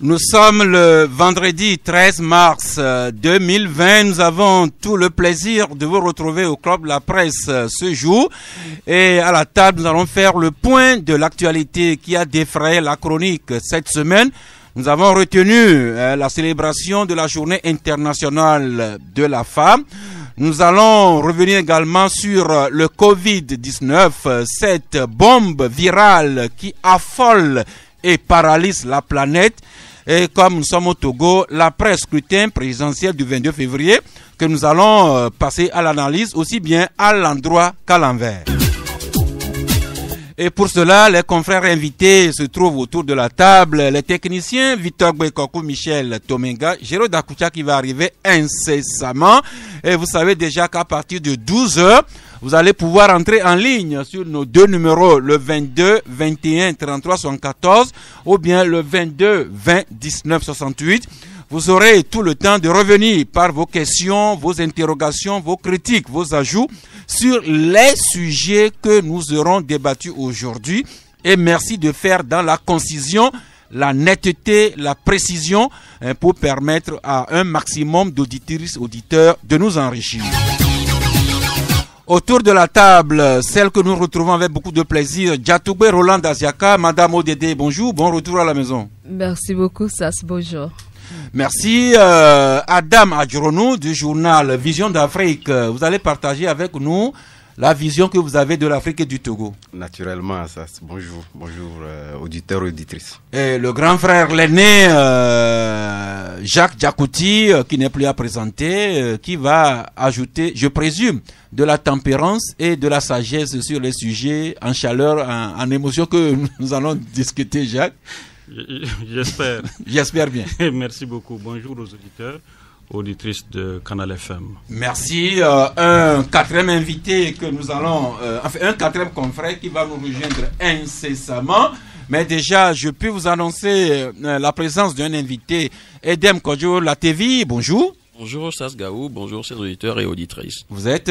Nous sommes le vendredi 13 mars 2020. Nous avons tout le plaisir de vous retrouver au Club La Presse ce jour. Et à la table, nous allons faire le point de l'actualité qui a défrayé la chronique cette semaine. Nous avons retenu la célébration de la Journée internationale de la femme. Nous allons revenir également sur le Covid-19, cette bombe virale qui affole et paralyse la planète. Et comme nous sommes au Togo, l'après-scrutin présidentiel du 22 février, que nous allons passer à l'analyse aussi bien à l'endroit qu'à l'envers. Et pour cela, les confrères invités se trouvent autour de la table. Les techniciens, Victor Gbekoku, Michel Tomenga, Géraud Dakoucha qui va arriver incessamment. Et vous savez déjà qu'à partir de 12h, vous allez pouvoir entrer en ligne sur nos deux numéros, le 22 21 33 74 ou bien le 22 20 19 68. Vous aurez tout le temps de revenir par vos questions, vos interrogations, vos critiques, vos ajouts sur les sujets que nous aurons débattus aujourd'hui. Et merci de faire dans la concision, la netteté, la précision pour permettre à un maximum d'auditrices, auditeurs de nous enrichir. Autour de la table, celle que nous retrouvons avec beaucoup de plaisir, Djatougbe Roland Aziaka, Madame Odede, bonjour, bon retour à la maison. Merci beaucoup, Sas, bonjour. Merci Adam Adjronou du journal Vision d'Afrique. Vous allez partager avec nous la vision que vous avez de l'Afrique et du Togo. Naturellement, Sas, bonjour, auditeurs et auditrices. Et le grand frère l'aîné Jacques Djakouti, qui n'est plus à présenter, qui va ajouter, je présume, de la tempérance et de la sagesse sur les sujets en chaleur, en émotion que nous allons discuter, Jacques. J'espère. J'espère bien. Merci beaucoup. Bonjour aux auditeurs, auditrices de Canal FM. Merci. Un quatrième invité que nous allons... un quatrième confrère qui va nous rejoindre incessamment. Mais déjà, je peux vous annoncer la présence d'un invité, Edem Kodjo Latevi. Bonjour. Bonjour Sas Gaou, bonjour chers auditeurs et auditrices. Vous êtes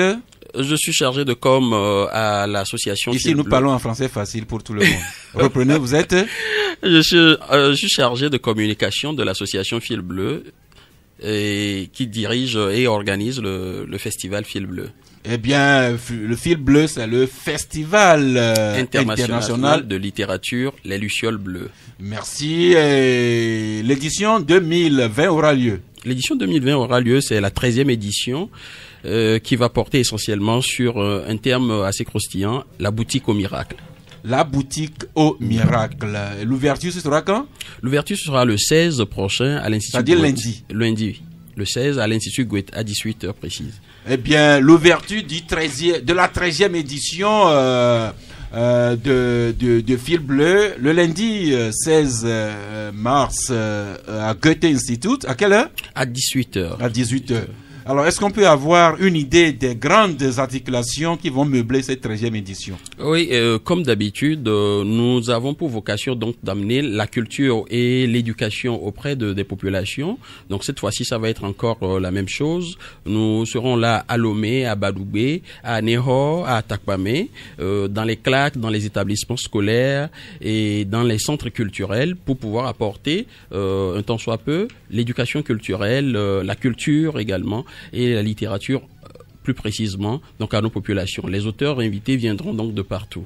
Je suis chargé de com à l'association Ici, nous parlons en français facile pour tout le monde. Reprenez, vous êtes Je suis chargé de communication de l'association Fil Bleu et qui dirige et organise le festival Fil Bleu. Eh bien, le Fil Bleu, c'est le festival international de littérature Les Lucioles Bleues. Merci. L'édition 2020 aura lieu. L'édition 2020 aura lieu, c'est la 13e édition qui va porter essentiellement sur un terme assez croustillant, la boutique au miracle. La boutique au miracle. L'ouverture, ce sera quand? L'ouverture sera le 16 prochain à l'Institut C'est-à-dire lundi. Lundi. Le 16 à l'Institut Gouet à 18h précise. Eh bien, l'ouverture de la 13e édition de Fil Bleu, le lundi 16 mars à Goethe Institut. À quelle heure? À 18h. À 18h. Alors, est-ce qu'on peut avoir une idée des grandes articulations qui vont meubler cette 13e édition? Oui, comme d'habitude, nous avons pour vocation donc d'amener la culture et l'éducation auprès des populations. Donc cette fois-ci, ça va être encore la même chose. Nous serons là à Lomé, à Badoubé, à Neho, à Takpamé, dans les claques, dans les établissements scolaires et dans les centres culturels pour pouvoir apporter, un tant soit peu, l'éducation culturelle, la culture également, et la littérature plus précisément donc à nos populations. Les auteurs invités viendront donc de partout.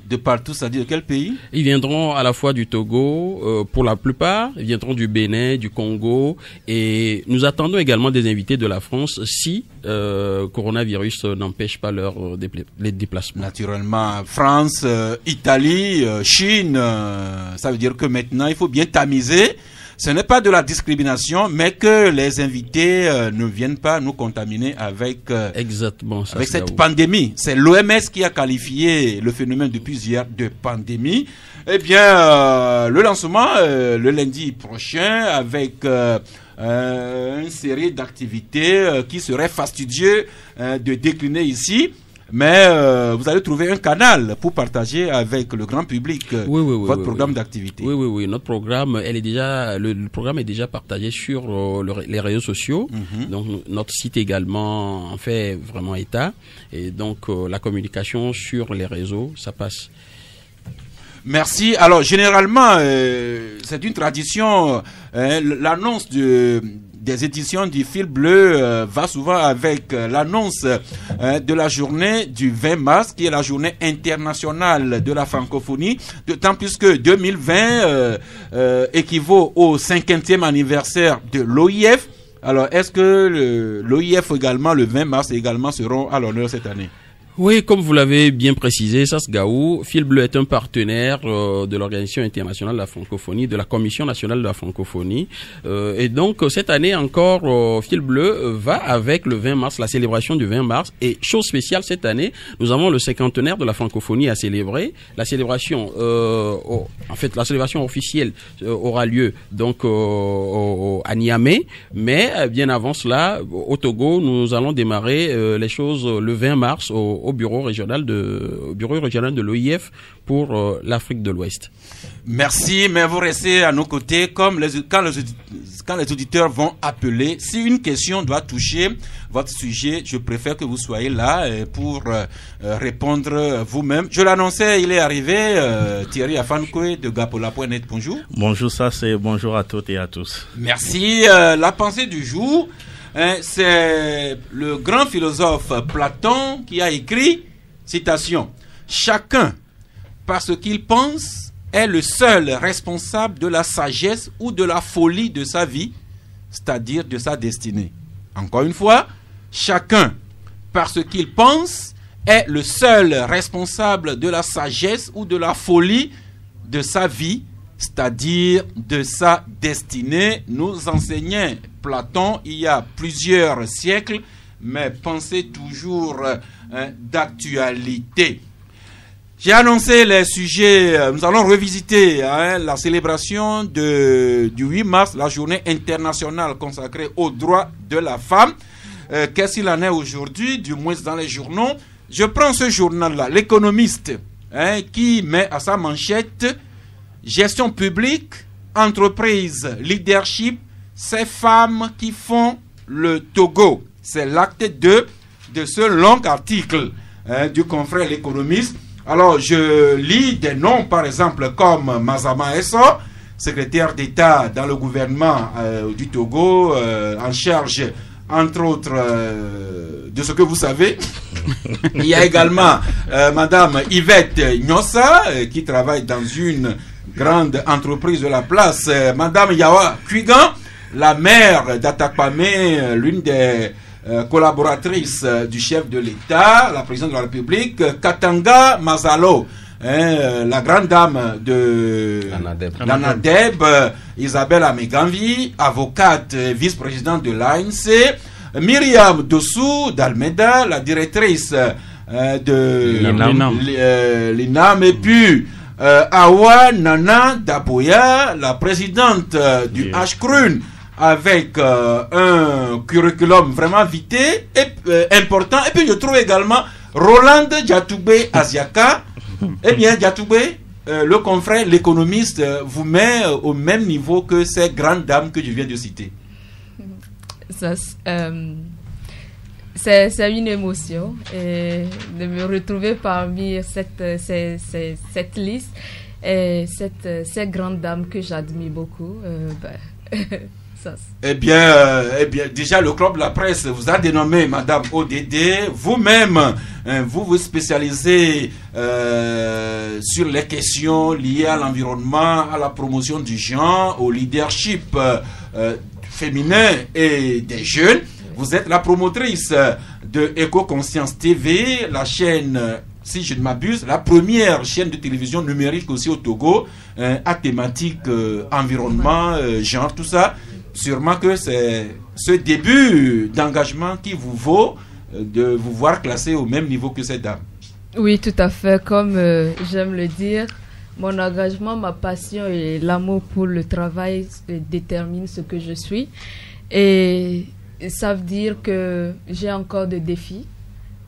De partout, c'est-à-dire de quel pays? Ils viendront à la fois du Togo, pour la plupart, ils viendront du Bénin, du Congo, et nous attendons également des invités de la France si coronavirus n'empêche pas les déplacements. Naturellement, France, Italie, Chine, ça veut dire que maintenant il faut bien tamiser. Ce n'est pas de la discrimination, mais que les invités ne viennent pas nous contaminer avec cette pandémie. C'est l'OMS qui a qualifié le phénomène depuis hier de pandémie. Eh bien, le lancement le lundi prochain avec une série d'activités qui seraient fastidieux de décliner ici. mais vous allez trouver un canal pour partager avec le grand public votre programme d'activité. Oui. Notre programme, le programme est déjà partagé sur les réseaux sociaux. Donc notre site également en fait vraiment état. Et donc la communication sur les réseaux, ça passe. Merci. Alors, généralement, c'est une tradition, l'annonce des éditions du Fil Bleu va souvent avec l'annonce de la journée du 20 mars, qui est la journée internationale de la francophonie, d'autant plus que 2020 équivaut au 50e anniversaire de l'OIF. Alors, est-ce que l'OIF également, le 20 mars également, seront à l'honneur cette année? Oui, comme vous l'avez bien précisé, Sasgaou, Fil Bleu est un partenaire de l'Organisation internationale de la francophonie, de la Commission nationale de la francophonie. Et donc, cette année encore, Fil Bleu va avec le 20 mars, la célébration du 20 mars. Et chose spéciale cette année, nous avons le 50e de la francophonie à célébrer. La célébration, la célébration officielle aura lieu donc à Niamey. Mais bien avant cela, au Togo, nous allons démarrer les choses le 20 mars au bureau régional de l'OIF pour l'Afrique de l'Ouest. Merci, mais vous restez à nos côtés quand les auditeurs vont appeler. Si une question doit toucher votre sujet, je préfère que vous soyez là pour répondre vous-même. Je l'annonçais, il est arrivé, Thierry Afankwe de Gapola.net. Bonjour. Bonjour, bonjour à toutes et à tous. Merci. La pensée du jour. C'est le grand philosophe Platon qui a écrit, citation, « Chacun, parce qu'il pense, est le seul responsable de la sagesse ou de la folie de sa vie, c'est-à-dire de sa destinée. » Encore une fois, chacun, parce qu'il pense, est le seul responsable de la sagesse ou de la folie de sa vie, c'est-à-dire de sa destinée, nous enseignait Platon il y a plusieurs siècles, mais pensez toujours d'actualité. J'ai annoncé les sujets, nous allons revisiter la célébration du 8 mars, la journée internationale consacrée aux droits de la femme. Qu'est-ce qu'il en est aujourd'hui, du moins dans les journaux? Je prends ce journal-là, l'Économiste, qui met à sa manchette « Gestion publique, entreprise, leadership, ces femmes qui font le Togo ». C'est l'acte 2 de ce long article du confrère L'Économiste. Alors, je lis des noms, par exemple, comme Mazama Esso, secrétaire d'État dans le gouvernement du Togo, en charge, entre autres, de ce que vous savez. Il y a également Madame Yvette Nyossa, qui travaille dans une grande entreprise de la place. Madame Yawa Kuigan, la maire d'Atakpamé, l'une des collaboratrices du chef de l'État, la présidente de la République. Katanga Mazalo, la grande dame de l'ANADEB, Isabelle Ameganvi, avocate, vice-présidente de l'ANC. Myriam Dossou d'Almeda, la directrice de l'INAM, et puis Awa Nana Daboya, la présidente du HCRUN, avec un curriculum vraiment vité et important. Et puis je trouve également Roland Diatoubé Asiaka. Eh bien, Diatoubé, le confrère, l'économiste, vous met au même niveau que ces grandes dames que je viens de citer. C'est une émotion de me retrouver parmi cette liste et ces grandes dames que j'admire beaucoup. Eh bien, déjà le club de la presse vous a dénommé Madame ODD. Vous-même, vous vous spécialisez sur les questions liées à l'environnement, à la promotion du genre, au leadership féminin et des jeunes. Vous êtes la promotrice de Éco-Conscience TV, la chaîne, si je ne m'abuse, la première chaîne de télévision numérique aussi au Togo, à thématique environnement, genre, tout ça. Sûrement que c'est ce début d'engagement qui vous vaut de vous voir classé au même niveau que ces dames. Oui, tout à fait. Comme j'aime le dire, mon engagement, ma passion et l'amour pour le travail déterminent ce que je suis. Et ça veut dire que j'ai encore des défis.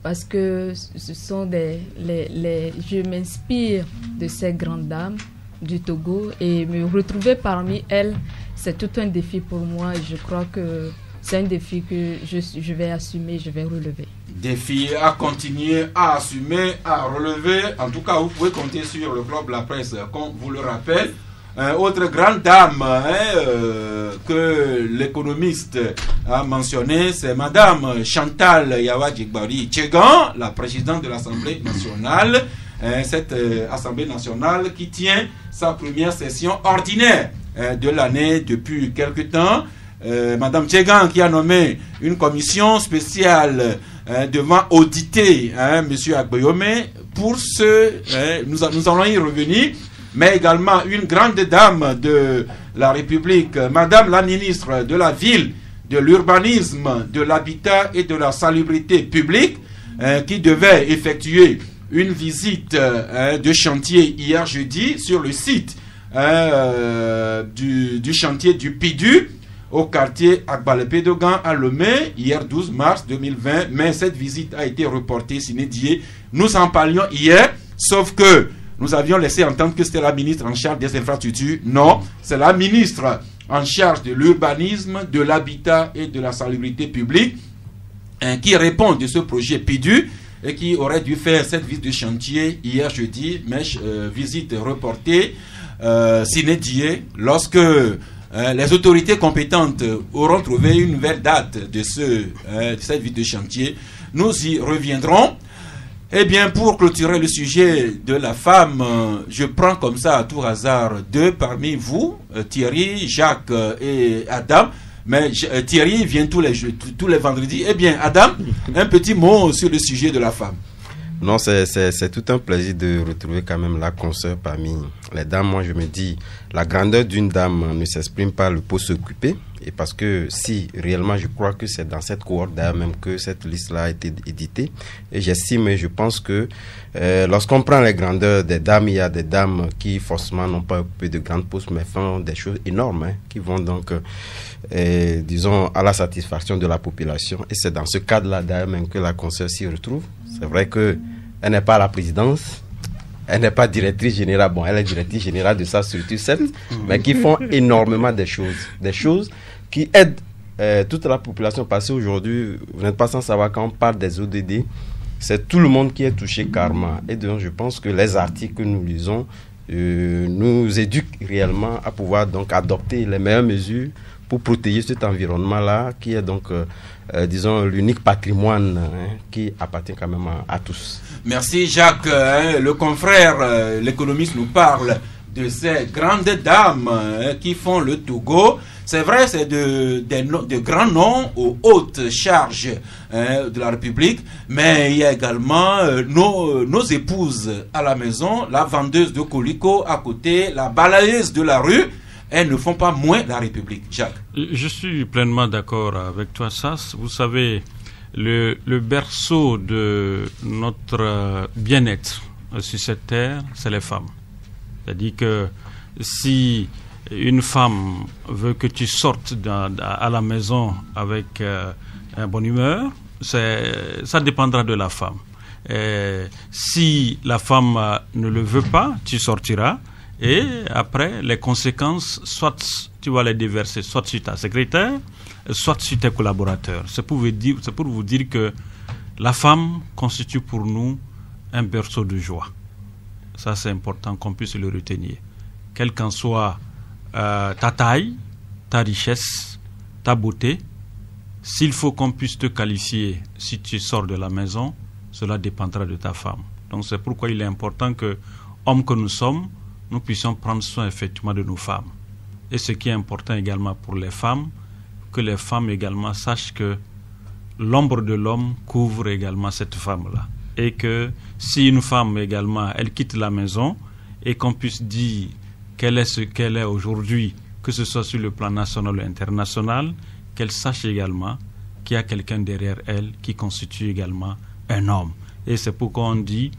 parce que ce sont je m'inspire de ces grandes dames du Togo et me retrouver parmi elles, c'est tout un défi pour moi et je crois que c'est un défi que je vais assumer, je vais relever. Défi à continuer, à assumer, à relever. En tout cas, vous pouvez compter sur le Club La Presse, comme vous le rappelle. Autre grande dame que l'économiste a mentionné, c'est Madame Chantal Yawadjigbari Tchegan, la présidente de l'Assemblée nationale. Cette Assemblée nationale qui tient sa première session ordinaire de l'année depuis quelque temps. Madame Tchegan qui a nommé une commission spéciale devant auditer Monsieur Agboyome. Pour nous allons y revenir. Mais également une grande dame de la République, Madame la ministre de la Ville, de l'Urbanisme, de l'Habitat et de la Salubrité publique, qui devait effectuer une visite de chantier hier jeudi sur le site du chantier du PIDU au quartier Agbalépé-Dogan à Lomé, hier 12 mars 2020. Mais cette visite a été reportée sine die. Nous en parlions hier, sauf que nous avions laissé entendre que c'était la ministre en charge des infrastructures. Non, c'est la ministre en charge de l'urbanisme, de l'habitat et de la salubrité publique qui répond de ce projet PIDU et qui aurait dû faire cette visite de chantier hier jeudi, mais visite reportée sine die lorsque les autorités compétentes auront trouvé une nouvelle date de cette visite de chantier. Nous y reviendrons. Eh bien, pour clôturer le sujet de la femme, je prends comme ça à tout hasard deux parmi vous, Thierry, Jacques et Adam. Mais Thierry vient tous les vendredis. Eh bien, Adam, un petit mot sur le sujet de la femme. Non, c'est tout un plaisir de retrouver quand même la consoeur parmi les dames. Moi, je me dis, la grandeur d'une dame ne s'exprime pas le poste occupé. Et parce que si réellement, je crois que c'est dans cette cohorte d'ailleurs même que cette liste-là a été éditée. Et j'estime et je pense que lorsqu'on prend les grandeurs des dames, il y a des dames qui forcément n'ont pas occupé de grandes postes, mais font des choses énormes, qui vont donc, disons, à la satisfaction de la population. Et c'est dans ce cadre-là d'ailleurs même que la consoeur s'y retrouve. C'est vrai qu'elle n'est pas à la présidence, elle n'est pas directrice générale, bon, elle est directrice générale de sa structure, certes, mais qui font énormément de choses qui aident toute la population. Parce qu'aujourd'hui, vous n'êtes pas sans savoir, quand on parle des ODD, c'est tout le monde qui est touché karma. Et donc, je pense que les articles que nous lisons nous éduquent réellement à pouvoir donc adopter les meilleures mesures pour protéger cet environnement-là, qui est donc, disons, l'unique patrimoine qui appartient quand même à tous. Merci Jacques. Le confrère, l'économiste nous parle de ces grandes dames qui font le Togo. C'est vrai, c'est de grands noms aux hautes charges de la République, mais il y a également nos épouses à la maison, la vendeuse de colicot à côté, la balayeuse de la rue. Elles ne font pas moins la République. Jacques. Je suis pleinement d'accord avec toi, Sass. Vous savez, le berceau de notre bien-être sur cette terre, c'est les femmes. C'est-à-dire que si une femme veut que tu sortes à la maison avec une bonne humeur, ça dépendra de la femme. Si la femme ne le veut pas, tu sortiras. Et après, les conséquences, soit tu vas les déverser, soit sur ta secrétaire, soit sur tes collaborateurs. C'est pour vous dire que la femme constitue pour nous un berceau de joie. Ça, c'est important qu'on puisse le retenir. Quelle qu'en soit ta taille, ta richesse, ta beauté, s'il faut qu'on puisse te qualifier si tu sors de la maison, cela dépendra de ta femme. Donc, c'est pourquoi il est important que, hommes que nous sommes, nous puissions prendre soin effectivement de nos femmes. Et ce qui est important également pour les femmes, que les femmes également sachent que l'ombre de l'homme couvre également cette femme-là. Et que si une femme également, elle quitte la maison et qu'on puisse dire qu'elle est ce qu'elle est aujourd'hui, que ce soit sur le plan national ou international, qu'elle sache également qu'il y a quelqu'un derrière elle qui constitue également un homme. Et c'est pourquoi on dit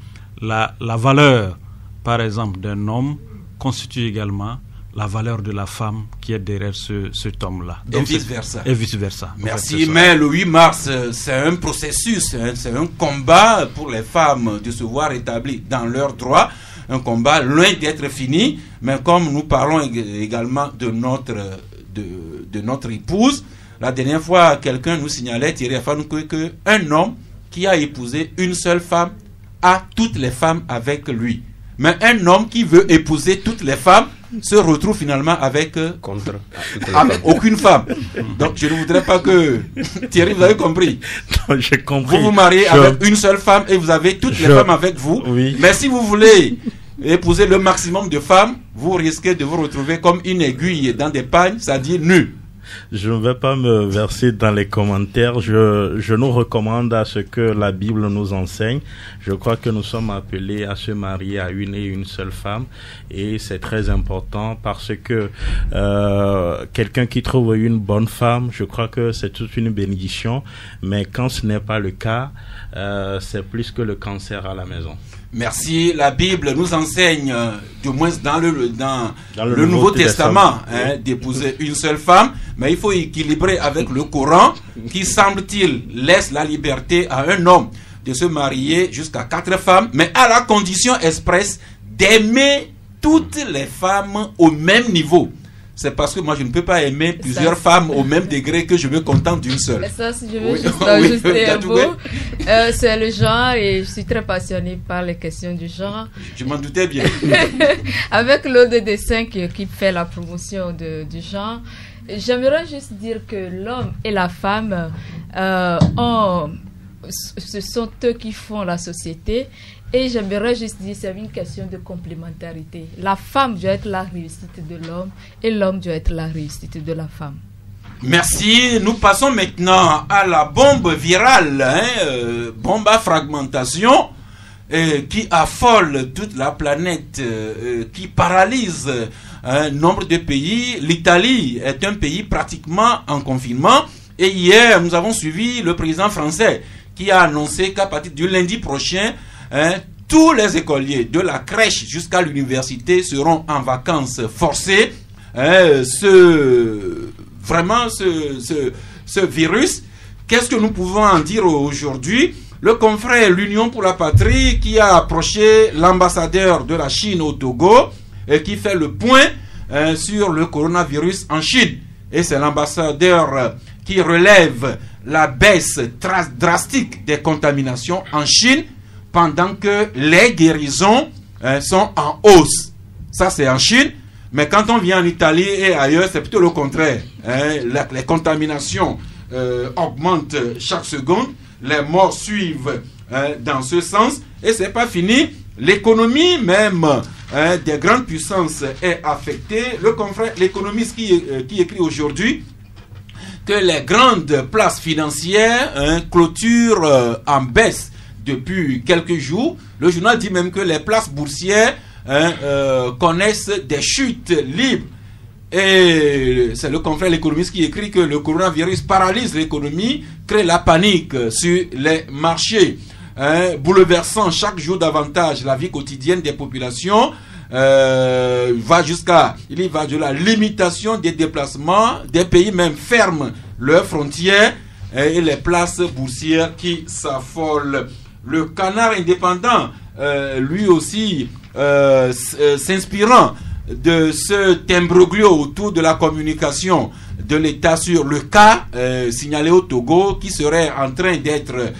la valeur, par exemple, d'un homme constitue également la valeur de la femme qui est derrière cet homme-là. Et vice-versa. Et vice-versa. Merci, mais le 8 mars, c'est un processus, c'est un combat pour les femmes de se voir établies dans leurs droits, un combat loin d'être fini, mais comme nous parlons également de notre épouse, la dernière fois, quelqu'un nous signalait, Thierry Afanoukou, qu'un homme qui a épousé une seule femme a toutes les femmes avec lui. Mais un homme qui veut épouser toutes les femmes se retrouve finalement avec aucune femme. Donc je ne voudrais pas que Thierry, vous avez compris. Non, j'ai compris. Vous vous mariez avec une seule femme et vous avez toutes les femmes avec vous. Oui. Mais si vous voulez épouser le maximum de femmes, vous risquez de vous retrouver comme une aiguille dans des pagnes, c'est-à-dire nu. Je ne vais pas me verser dans les commentaires. Je nous recommande à ce que la Bible nous enseigne. Je crois que nous sommes appelés à se marier à une et une seule femme. Et c'est très important parce que quelqu'un qui trouve une bonne femme, je crois que c'est toute une bénédiction. Mais quand ce n'est pas le cas, c'est plus que le cancer à la maison. Merci. La Bible nous enseigne, du moins dans le Nouveau Testament, d'épouser une seule femme, mais il faut équilibrer avec le Coran, qui semble-t-il laisse la liberté à un homme de se marier jusqu'à 4 femmes, mais à la condition expresse d'aimer toutes les femmes au même niveau. C'est parce que moi je ne peux pas aimer plusieurs femmes au même degré que je me contente d'une seule. Mais ça, si je veux juste ajouter un mot, c'est le genre et je suis très passionnée par les questions du genre. Je m'en doutais bien. Avec l'Ode des 5 qui fait la promotion du genre, j'aimerais juste dire que l'homme et la femme, ce sont eux qui font la société. Et j'aimerais juste dire, c'est une question de complémentarité. La femme doit être la réussite de l'homme et l'homme doit être la réussite de la femme. Merci. Nous passons maintenant à la bombe virale, bombe à fragmentation, qui affole toute la planète, qui paralyse un nombre de pays. L'Italie est un pays pratiquement en confinement. Et hier, nous avons suivi le président français qui a annoncé qu'à partir du lundi prochain, tous les écoliers de la crèche jusqu'à l'université seront en vacances forcées. Ce virus, qu'est-ce que nous pouvons en dire aujourd'hui? Le confrère L'Union pour la Patrie qui a approché l'ambassadeur de la Chine au Togo et qui fait le point sur le coronavirus en Chine. Et c'est l'ambassadeur qui relève la baisse drastique des contaminations en Chine, pendant que les guérisons sont en hausse. Ça, c'est en Chine. Mais quand on vient en Italie et ailleurs, c'est plutôt le contraire. Les contaminations augmentent chaque seconde. Les morts suivent dans ce sens. Et ce n'est pas fini. L'économie même des grandes puissances est affectée. Le confrère, l'économiste qui écrit aujourd'hui que les grandes places financières clôturent en baisse depuis quelques jours. Le journal dit même que les places boursières connaissent des chutes libres. Et c'est le confrère l'économiste qui écrit que le coronavirus paralyse l'économie, crée la panique sur les marchés, bouleversant chaque jour davantage la vie quotidienne des populations. Il va de la limitation des déplacements. Des pays même ferment leurs frontières et les places boursières qui s'affolent. Le Canard indépendant, lui aussi, s'inspirant de ce imbroglio autour de la communication de l'État sur le cas signalé au Togo qui serait en train d'être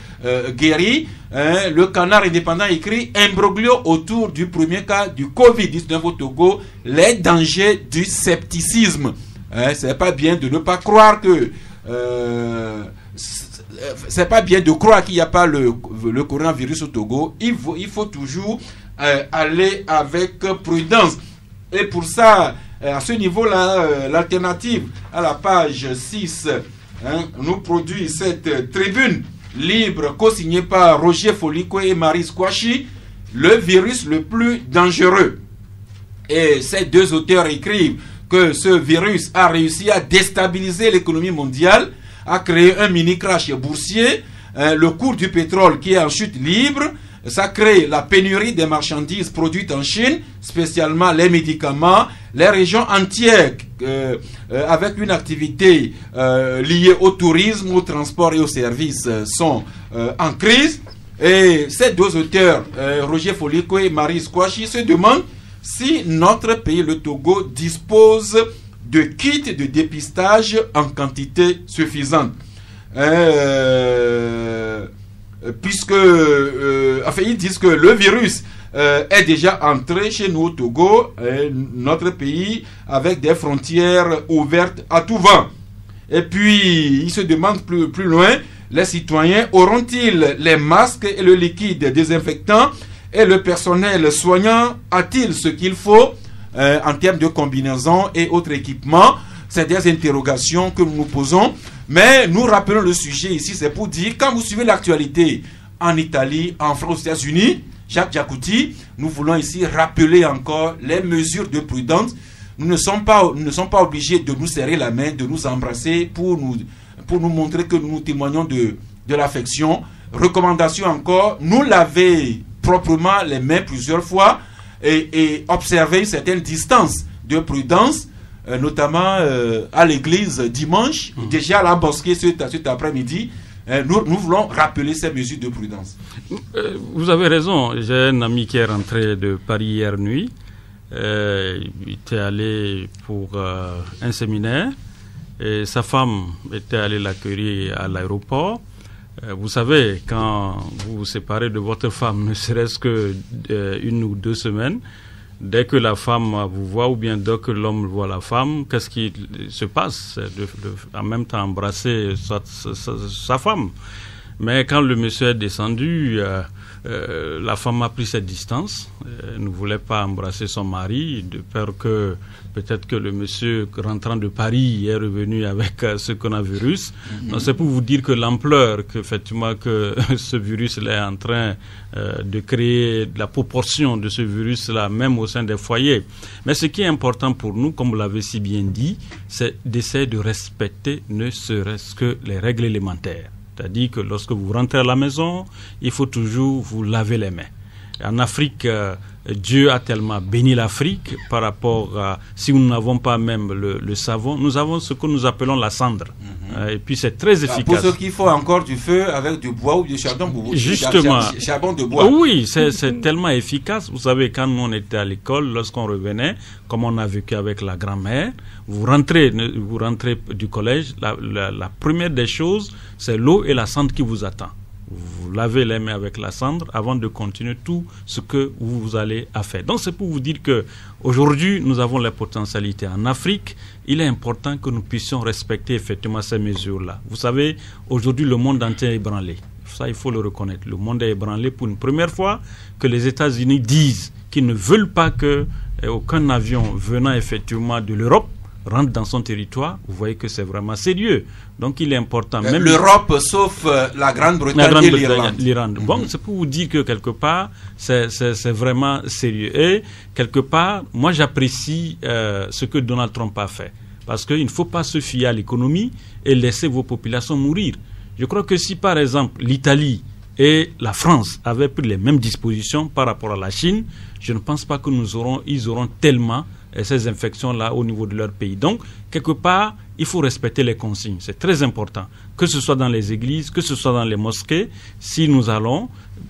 guéri, le Canard indépendant écrit imbroglio autour du premier cas du Covid-19 au Togo, les dangers du scepticisme. C'est pas bien de ne pas croire que c'est pas bien de croire qu'il n'y a pas le coronavirus au Togo. Il faut toujours aller avec prudence. Et pour ça, à ce niveau-là, l'alternative à la page 6 nous produit cette tribune libre co-signée par Roger Foliko et Marie Squashi, le virus le plus dangereux. Et ces deux auteurs écrivent que ce virus a réussi à déstabiliser l'économie mondiale, a créé un mini-crash boursier, le cours du pétrole qui est en chute libre, ça crée la pénurie des marchandises produites en Chine, spécialement les médicaments, Les régions entières avec une activité liée au tourisme, au transport et aux services sont en crise. Et ces deux auteurs, Roger Foliko et Marie Squashi, se demandent si notre pays, le Togo, dispose de kits de dépistage en quantité suffisante. Puisque, enfin, ils disent que le virus est déjà entré chez nous au Togo, notre pays, avec des frontières ouvertes à tout vent. Et puis, ils se demandent plus loin, les citoyens auront-ils les masques et le liquide désinfectant et le personnel soignant a-t-il ce qu'il faut en termes de combinaison et autres équipements? C'est des interrogations que nous nous posons. Mais nous rappelons le sujet ici, c'est pour dire, quand vous suivez l'actualité en Italie, en France, aux États-Unis, Jacques Diakouti, nous voulons ici rappeler encore les mesures de prudence. Nous ne sommes pas obligés de nous serrer la main, de nous embrasser pour nous montrer que nous témoignons de l'affection. Recommandation encore, nous laver proprement les mains plusieurs fois et observer une certaine distance de prudence, notamment à l'église dimanche, déjà à la mosquée cet après-midi. Nous voulons rappeler ces mesures de prudence. Vous avez raison. J'ai un ami qui est rentré de Paris hier nuit. Il était allé pour un séminaire et sa femme était allée l'accueillir à l'aéroport. Vous savez, quand vous vous séparez de votre femme, ne serait-ce que 1 ou 2 semaines, dès que la femme vous voit ou bien dès que l'homme voit la femme, qu'est-ce qui se passe? En même temps embrasser sa femme. Mais quand le monsieur est descendu, la femme a pris cette distance, ne voulait pas embrasser son mari, de peur que peut-être que le monsieur rentrant de Paris est revenu avec ce coronavirus. Donc c'est pour vous dire que l'ampleur qu'effectivement que ce virus-là est en train de créer, la proportion de ce virus-là, même au sein des foyers. Mais ce qui est important pour nous, comme vous l'avez si bien dit, c'est d'essayer de respecter ne serait-ce que les règles élémentaires. C'est-à-dire que lorsque vous rentrez à la maison, il faut toujours vous laver les mains. En Afrique, Dieu a tellement béni l'Afrique par rapport à, si nous n'avons pas même le savon, nous avons ce que nous appelons la cendre. Et puis c'est très efficace. Pour ceux qui font encore du feu avec du bois ou du charbon, justement, charbon de bois. Oui, c'est tellement efficace. Vous savez, quand nous on était à l'école, lorsqu'on revenait, comme on a vécu avec la grand-mère, vous rentrez du collège, la première des choses, c'est l'eau et la cendre qui vous attend. Vous lavez les mains avec la cendre avant de continuer tout ce que vous allez à faire. Donc c'est pour vous dire que aujourd'hui nous avons les potentialités en Afrique. Il est important que nous puissions respecter effectivement ces mesures-là. Vous savez, aujourd'hui le monde entier est ébranlé. Ça, il faut le reconnaître. Le monde est ébranlé pour une première fois que les États-Unis disent qu'ils ne veulent pas que aucun avion venant effectivement de l'Europe rentre dans son territoire. Vous voyez que c'est vraiment sérieux. Donc il est important. Même l'Europe, sauf la Grande-Bretagne et l'Irlande. Bon, c'est pour vous dire que quelque part, c'est vraiment sérieux. Et quelque part, moi j'apprécie ce que Donald Trump a fait. Parce qu'il ne faut pas se fier à l'économie et laisser vos populations mourir. Je crois que si par exemple l'Italie et la France avaient pris les mêmes dispositions par rapport à la Chine, je ne pense pas que ils auront tellement ces infections-là au niveau de leur pays. Donc, quelque part, il faut respecter les consignes. C'est très important. Que ce soit dans les églises, que ce soit dans les mosquées, si nous allons,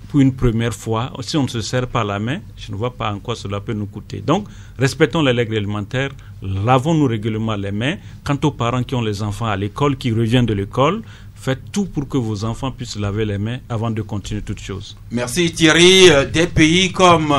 pour une première fois, si on ne se serre pas la main, je ne vois pas en quoi cela peut nous coûter. Donc, respectons les règles élémentaires, lavons-nous régulièrement les mains. Quant aux parents qui ont les enfants à l'école, qui reviennent de l'école, faites tout pour que vos enfants puissent laver les mains avant de continuer toute chose. Merci Thierry. Des pays comme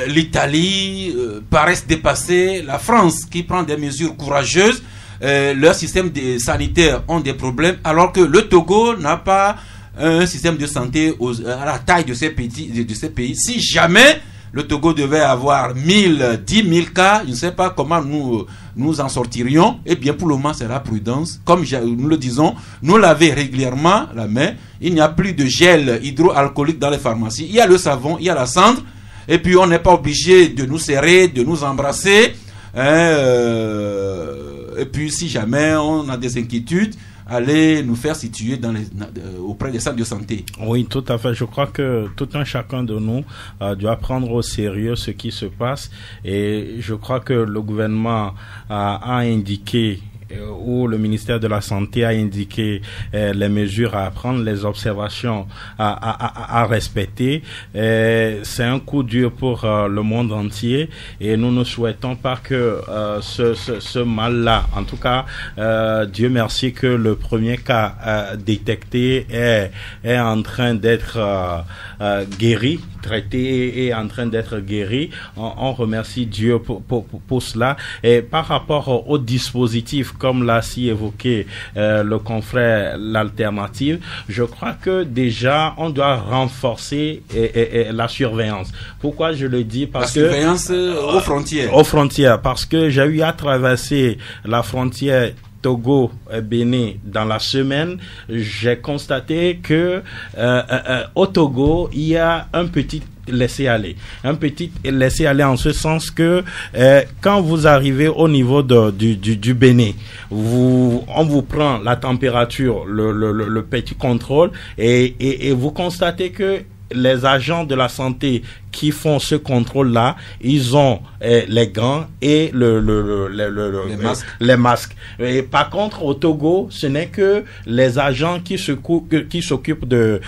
l'Italie paraissent dépasser la France qui prend des mesures courageuses. Leur système sanitaire ont des problèmes alors que le Togo n'a pas un système de santé à la taille de ces pays. Si jamais le Togo devait avoir 10 000 cas, je ne sais pas comment nous en sortirions. Eh bien, pour le moment, c'est la prudence. Comme nous le disons, nous laver régulièrement la main. Il n'y a plus de gel hydroalcoolique dans les pharmacies. Il y a le savon, il y a la cendre. Et puis, on n'est pas obligé de nous serrer, de nous embrasser. Et puis, si jamais on a des inquiétudes, aller nous faire situer auprès des centres de santé. Oui, tout à fait. Je crois que tout un chacun de nous doit prendre au sérieux ce qui se passe, et je crois que le gouvernement a indiqué où le ministère de la Santé a indiqué les mesures à prendre, les observations à respecter. C'est un coup dur pour le monde entier, et nous ne souhaitons pas que ce mal-là, en tout cas, Dieu merci que le premier cas détecté est en train d'être guéri, traité et en train d'être guéri. On remercie Dieu pour cela. Et par rapport au dispositif, comme l'a si évoqué le confrère l'Alternative, je crois que déjà on doit renforcer la surveillance. Pourquoi je le dis? Parce que la surveillance aux frontières. Aux frontières, parce que j'ai eu à traverser la frontière Togo et Bénin dans la semaine. J'ai constaté que au Togo, il y a un petit laisser-aller en ce sens que quand vous arrivez au niveau du Bénin, on vous prend la température, le petit contrôle, et vous constatez que les agents de la santé qui font ce contrôle-là, ils ont les gants et les masques. Et par contre, au Togo, ce n'est que les agents qui s'occupent de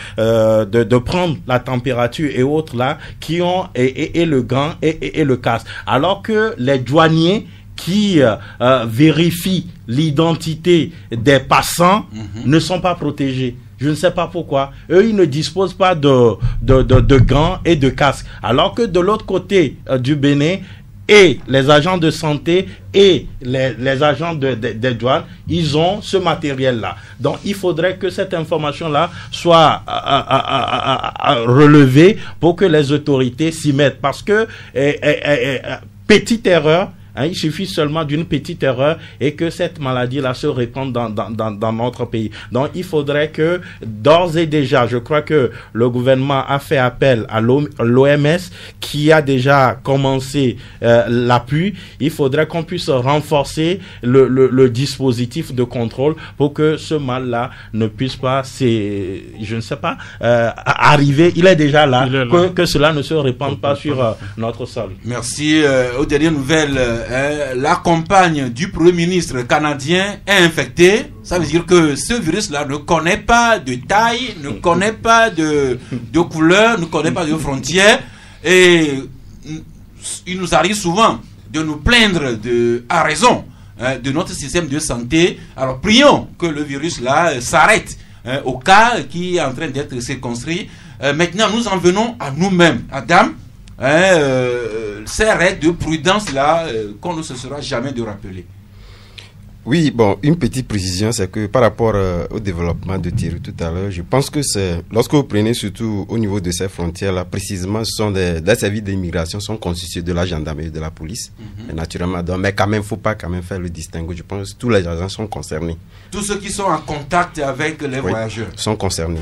prendre la température et autres là, qui ont et le gant et le casque. Alors que les douaniers qui vérifient l'identité des passants ne sont pas protégés. Je ne sais pas pourquoi. Eux, ils ne disposent pas de gants et de casques. Alors que de l'autre côté du Bénin, et les agents de santé et les agents des douanes, ils ont ce matériel-là. Donc, il faudrait que cette information-là soit relevée pour que les autorités s'y mettent. Parce que, petite erreur, il suffit seulement d'une petite erreur et que cette maladie-là se répande dans notre pays. Donc, il faudrait que, d'ores et déjà, je crois que le gouvernement a fait appel à l'OMS qui a déjà commencé l'appui. Il faudrait qu'on puisse renforcer le dispositif de contrôle pour que ce mal-là ne puisse pas, arriver. Il est déjà là, que cela ne se répande pas sur notre sol. Merci. Aux dernières nouvelles, la compagne du Premier ministre canadien est infectée. Ça veut dire que ce virus-là ne connaît pas de taille, ne connaît pas de couleur, ne connaît pas de frontières. Et il nous arrive souvent de nous plaindre à raison de notre système de santé. Alors prions que le virus-là s'arrête au cas qui est en train d'être circonscrit. Maintenant, nous en venons à nous-mêmes. Adam, ces règles de prudence là qu'on ne se sera jamais de rappeler. Oui, bon, une petite précision, c'est que par rapport au développement de Thierry tout à l'heure, je pense que c'est, lorsque vous prenez surtout au niveau de ces frontières-là, précisément, ce sont des services d'immigration sont constitués de la gendarmerie et de la police, naturellement. Donc, mais quand même, il ne faut pas quand même faire le distinguo. Je pense que tous les agents sont concernés. Tous ceux qui sont en contact avec les voyageurs sont concernés.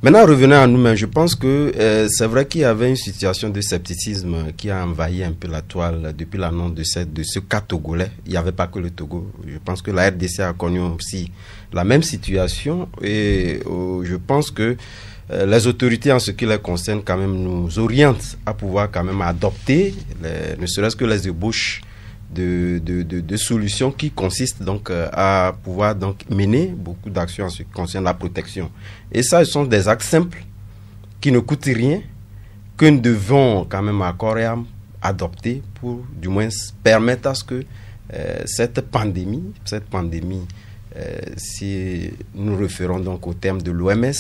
Maintenant, revenons à nous-mêmes. Je pense que c'est vrai qu'il y avait une situation de scepticisme qui a envahi un peu la toile depuis l'annonce de ce cas togolais. Il n'y avait pas que le Togo. Je pense que la RDC a connu aussi la même situation. Et je pense que les autorités, en ce qui les concerne, quand même, nous orientent à pouvoir quand même adopter, ne serait-ce que les ébauches de solutions qui consistent donc à pouvoir donc mener beaucoup d'actions en ce qui concerne la protection. Et ça, ce sont des actes simples qui ne coûtent rien, que nous devons quand même à corps et âme adopter pour du moins permettre à ce que cette pandémie, si nous référons donc au terme de l'OMS,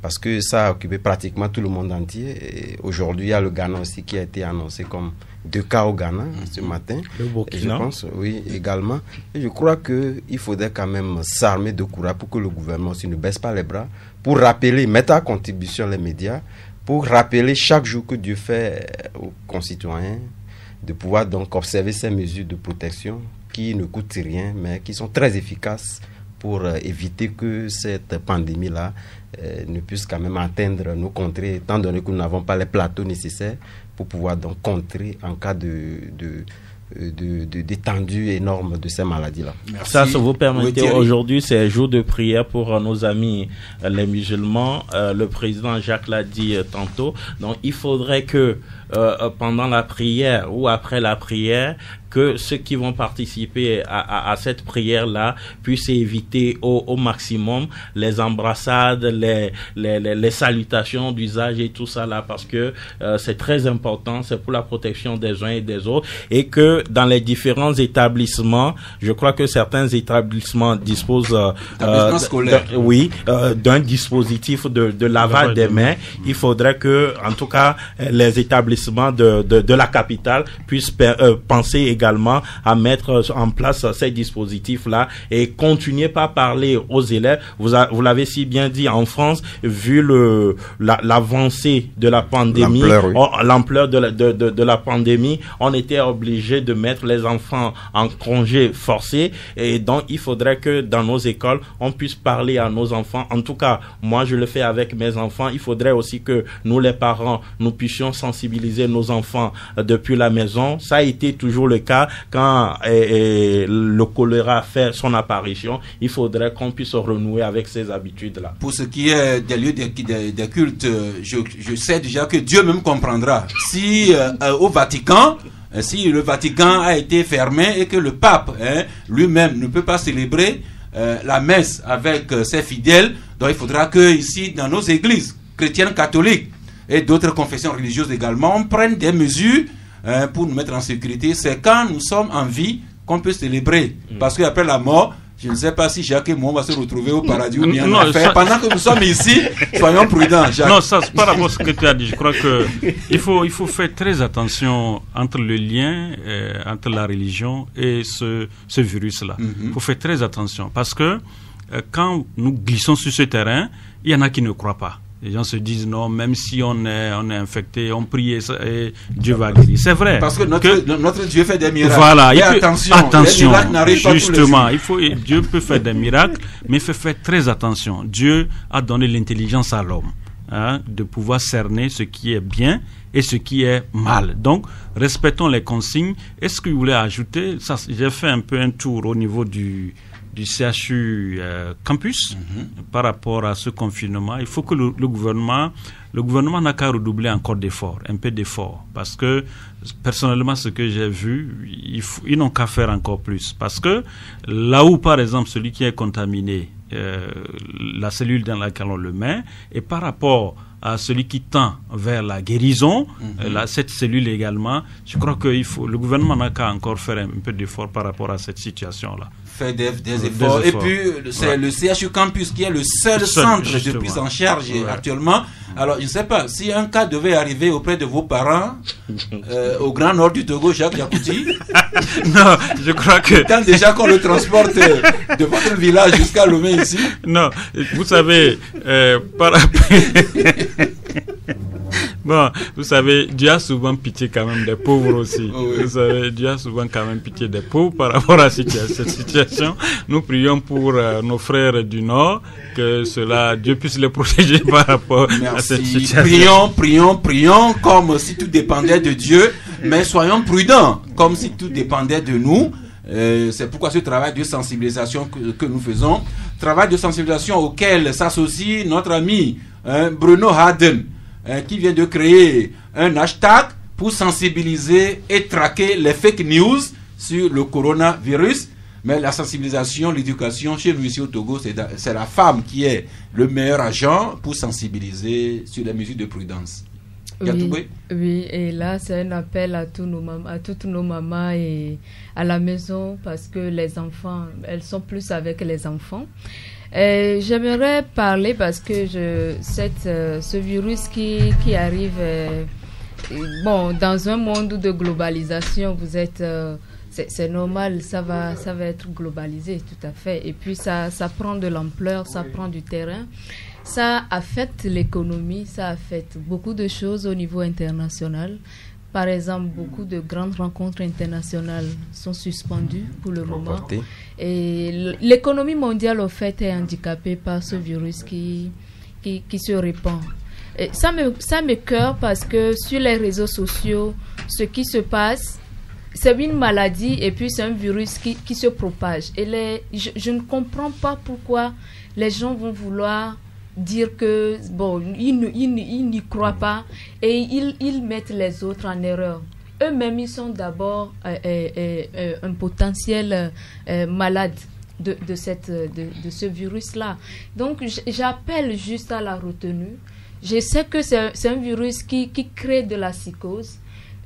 parce que ça a occupé pratiquement tout le monde entier. Et aujourd'hui, il y a le Ghana aussi qui a été annoncé comme 2 cas au Ghana ce matin. Le Burkina. Je pense, oui, également. Et je crois qu'il faudrait quand même s'armer de courage pour que le gouvernement aussi ne baisse pas les bras, pour rappeler, mettre à contribution les médias, pour rappeler chaque jour que Dieu fait aux concitoyens de pouvoir donc observer ces mesures de protection qui ne coûtent rien, mais qui sont très efficaces pour éviter que cette pandémie-là ne puisse quand même atteindre nos contrées, étant donné que nous n'avons pas les plateaux nécessaires pour pouvoir donc contrer en cas de d'étendue énorme de ces maladies-là. Ça, si vous permettez, aujourd'hui, c'est jour de prière pour nos amis les musulmans. Le président Jacques l'a dit tantôt. Donc, il faudrait que pendant la prière ou après la prière, que ceux qui vont participer à cette prière-là puissent éviter au maximum les embrassades, les salutations d'usage et tout ça là, parce que c'est très important, c'est pour la protection des uns et des autres, et que dans les différents établissements, je crois que certains établissements disposent d'un dispositif de lavage des mains. Il faudrait que, en tout cas, les établissements de la capitale puissent penser également à mettre en place ces dispositifs-là et continuer par parler aux élèves. Vous l'avez si bien dit, en France, vu l'avancée de la pandémie, l'ampleur de la pandémie, on était obligé de mettre les enfants en congé forcé, et donc il faudrait que dans nos écoles, on puisse parler à nos enfants. En tout cas, moi je le fais avec mes enfants. Il faudrait aussi que nous, les parents, nous puissions sensibiliser nos enfants depuis la maison. Ça a été toujours le cas quand le choléra fait son apparition. Il faudrait qu'on puisse renouer avec ces habitudes-là. Pour ce qui est des lieux des cultes, je sais déjà que Dieu même comprendra. Si au Vatican, si le Vatican a été fermé et que le pape lui-même ne peut pas célébrer la messe avec ses fidèles, donc il faudra que ici, dans nos églises chrétiennes catholiques et d'autres confessions religieuses également, on prenne des mesures pour nous mettre en sécurité. C'est quand nous sommes en vie qu'on peut célébrer. Parce qu'après la mort, je ne sais pas si Jacques et moi on va se retrouver au paradis ou bien en enfer. Pendant que nous sommes ici, soyons prudents, Jacques. Non, ça, par rapport à ce que tu as dit, je crois que il faut faire très attention entre le lien entre la religion et ce virus-là. Il faut faire très attention parce que quand nous glissons sur ce terrain, il y en a qui ne croient pas. Les gens se disent non, même si on est infecté, on prie et Dieu va guérir. C'est vrai. Parce que notre Dieu fait des miracles. Voilà. Attention. Justement, Dieu peut faire des miracles, mais il faut faire très attention. Dieu a donné l'intelligence à l'homme, de pouvoir cerner ce qui est bien et ce qui est mal. Donc, respectons les consignes. Est-ce que vous voulez ajouter ça? J'ai fait un peu un tour au niveau du CHU campus par rapport à ce confinement. Il faut que le gouvernement n'a qu'à redoubler encore d'efforts, un peu d'efforts, parce que personnellement ce que j'ai vu, ils n'ont qu'à faire encore plus, parce que là où par exemple celui qui est contaminé, la cellule dans laquelle on le met, et par rapport à celui qui tend vers la guérison, cette cellule également, je crois que le gouvernement n'a qu'à encore faire un peu d'effort par rapport à cette situation-là. Fait des efforts. Et puis, c'est le CHU Campus qui est le seul centre de prise en charge actuellement. Alors, je ne sais pas, si un cas devait arriver auprès de vos parents, au Grand Nord du Togo, Jacques Yakouti, non, je crois que... Tant déjà qu'on le transporte de votre village jusqu'à Lomé ici. Non, vous savez, par rapport... Bon, vous savez, Dieu a souvent pitié quand même des pauvres aussi. Oh oui. Vous savez, Dieu a souvent quand même pitié des pauvres par rapport à cette situation. Nous prions pour nos frères du Nord, que Dieu puisse les protéger par rapport à cette situation. Prions, comme si tout dépendait de Dieu, mais soyons prudents, comme si tout dépendait de nous. C'est pourquoi ce travail de sensibilisation que nous faisons, travail de sensibilisation auquel s'associe notre ami Bruno Harden, qui vient de créer un hashtag pour sensibiliser et traquer les fake news sur le coronavirus. Mais la sensibilisation, l'éducation, chez nous ici au Togo, c'est la femme qui est le meilleur agent pour sensibiliser sur les mesures de prudence. Oui, et là c'est un appel à toutes nos mamans et à la maison, parce que les enfants, elles sont plus avec les enfants. J'aimerais parler parce que ce virus qui arrive, dans un monde de globalisation, vous êtes, c'est normal, ça va être globalisé, tout à fait. Et puis ça prend de l'ampleur, ça prend du terrain. Ça affecte l'économie, ça affecte beaucoup de choses au niveau international. Par exemple, beaucoup de grandes rencontres internationales sont suspendues pour le moment. Et l'économie mondiale, au fait, est handicapée par ce virus qui se répand. Et ça m'écoeure parce que sur les réseaux sociaux, ce qui se passe, c'est une maladie et puis c'est un virus qui se propage. Et je ne comprends pas pourquoi les gens vont vouloir dire que, bon, ils n'y croient pas et ils mettent les autres en erreur. Eux-mêmes, ils sont d'abord un potentiel malade de ce virus-là. Donc, j'appelle juste à la retenue. Je sais que c'est un virus qui crée de la psychose.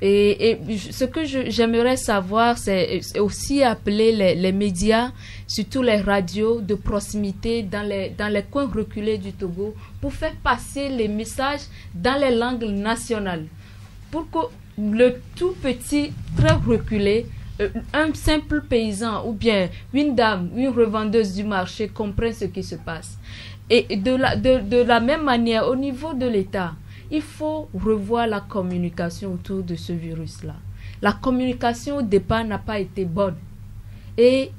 Et ce que j'aimerais savoir, c'est aussi appeler les médias, surtout les radios de proximité dans les coins reculés du Togo, pour faire passer les messages dans les langues nationales. Pour que le tout petit, très reculé, un simple paysan ou bien une dame, une revendeuse du marché comprenne ce qui se passe. Et de la même manière, au niveau de l'État, il faut revoir la communication autour de ce virus-là. La communication au départ n'a pas été bonne. Et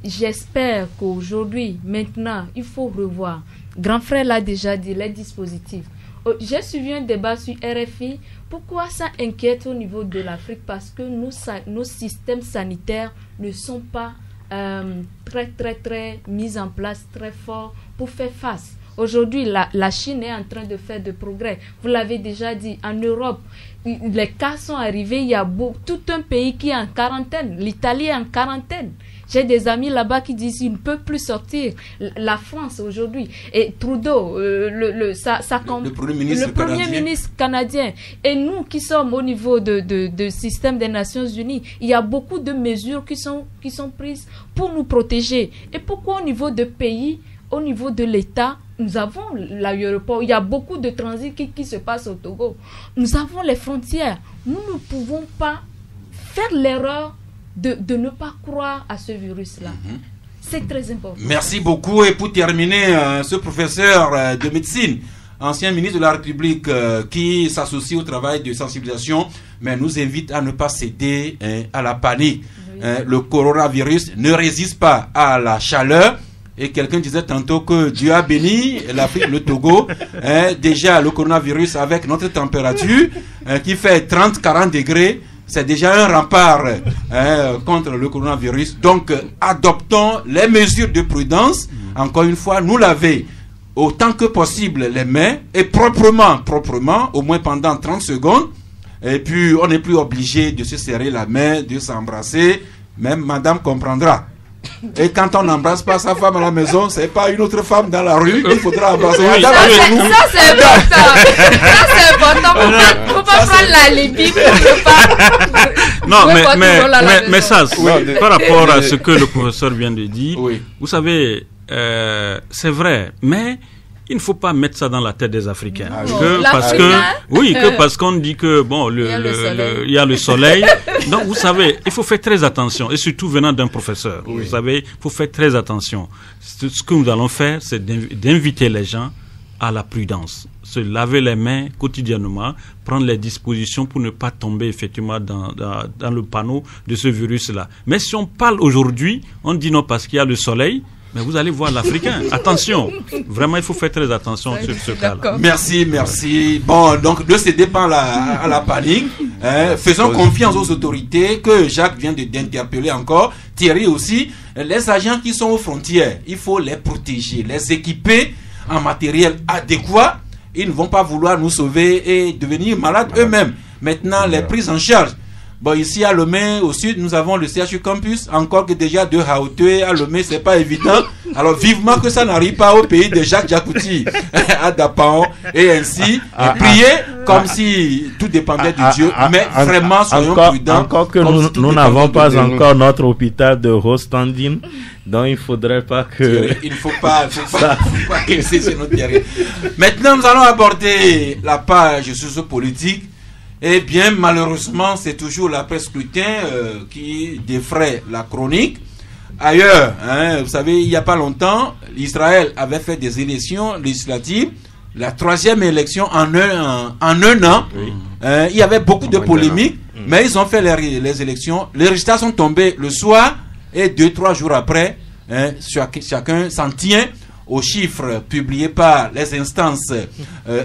j'espère qu'aujourd'hui, maintenant, il faut revoir. Grand frère l'a déjà dit, les dispositifs. J'ai suivi un débat sur RFI. Pourquoi ça inquiète au niveau de l'Afrique? Parce que nos systèmes sanitaires ne sont pas très mis en place, très forts pour faire face. Aujourd'hui, la Chine est en train de faire des progrès. Vous l'avez déjà dit, en Europe, les cas sont arrivés. Il y a tout un pays qui est en quarantaine. L'Italie est en quarantaine. J'ai des amis là-bas qui disent qu'ils ne peuvent plus sortir. La France aujourd'hui. Et Trudeau, le premier ministre canadien. Et nous qui sommes au niveau de système des Nations Unies, il y a beaucoup de mesures qui sont prises pour nous protéger. Et pourquoi au niveau de pays, au niveau de l'État, nous avons l'aéroport, il y a beaucoup de transit qui se passe au Togo. Nous avons les frontières. Nous ne pouvons pas faire l'erreur de ne pas croire à ce virus-là. C'est très important. Merci beaucoup. Et pour terminer, ce professeur de médecine, ancien ministre de la République, qui s'associe au travail de sensibilisation, mais nous invite à ne pas céder à la panique. Le coronavirus ne résiste pas à la chaleur. Et quelqu'un disait tantôt que Dieu a béni l'Afrique, le Togo. Déjà, le coronavirus avec notre température qui fait 30-40 degrés, c'est déjà un rempart contre le coronavirus. Donc, adoptons les mesures de prudence. Encore une fois, nous laver autant que possible les mains et proprement, au moins pendant 30 secondes. Et puis, on n'est plus obligé de se serrer la main, de s'embrasser. Même madame comprendra. Et quand on n'embrasse pas sa femme à la maison, c'est pas une autre femme dans la rue qu'il faudra embrasser. Ça c'est important. Ça c'est important. Faut pas prendre la Libye pour ne pas. Non, mais ça, par rapport à ce que le professeur vient de dire, vous savez, c'est vrai, mais il ne faut pas mettre ça dans la tête des Africains. Parce qu'on dit que bon, il y a le soleil. Donc vous savez, il faut faire très attention, et surtout venant d'un professeur. Vous savez, il faut faire très attention. Ce que nous allons faire, c'est d'inviter les gens à la prudence, se laver les mains quotidiennement, prendre les dispositions pour ne pas tomber effectivement dans le panneau de ce virus-là. Mais si on parle aujourd'hui, on dit non parce qu'il y a le soleil. Mais vous allez voir l'Africain. Attention. Vraiment, il faut faire très attention sur ce cas-là. Merci. Bon, donc, ne cédez pas à la panique. Faisons confiance aux autorités que Jacques vient d'interpeller encore. Thierry aussi. Les agents qui sont aux frontières, il faut les protéger, les équiper en matériel adéquat. Ils ne vont pas vouloir nous sauver et devenir malades eux-mêmes. Maintenant, les prises en charge. Bon, ici à Lomé, au sud, nous avons le CHU Campus, encore que déjà de Hauteuil à Lomé, c'est pas évident. Alors, vivement que ça n'arrive pas au pays de Jacques Jakouti, à Dapaon, et ainsi, prier comme si tout dépendait de Dieu, mais vraiment, soyons prudents. Encore que nous n'avons pas encore notre hôpital de Rostandine, donc il faudrait pas que... Il ne faut pas que c'est notre derrière. Maintenant, nous allons aborder la page socio-politique. Eh bien, malheureusement, c'est toujours l'après-scrutin qui défraie la chronique. Ailleurs, vous savez, il n'y a pas longtemps, Israël avait fait des élections législatives, la 3e élection en un an. Il y avait beaucoup de polémiques, mais ils ont fait les élections. Les résultats sont tombés le soir et 2-3 jours après, chacun s'en tient aux chiffres publiés par les instances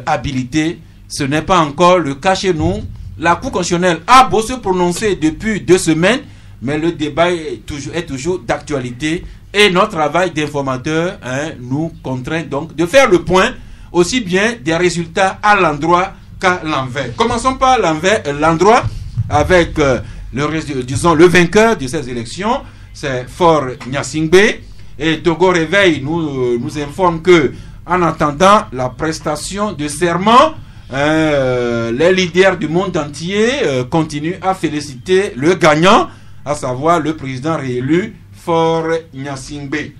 habilitées. Ce n'est pas encore le cas chez nous. la Cour constitutionnelle a beau se prononcer depuis 2 semaines, mais le débat est toujours d'actualité. Et notre travail d'informateur nous contraint donc de faire le point aussi bien des résultats à l'endroit qu'à l'envers. Commençons par l'endroit avec le vainqueur de ces élections, c'est Faure Gnassingbé. Et Togo Réveil nous informe que, en attendant la prestation de serment, les leaders du monde entier continuent à féliciter le gagnant, à savoir le président réélu Faure Gnassingbé.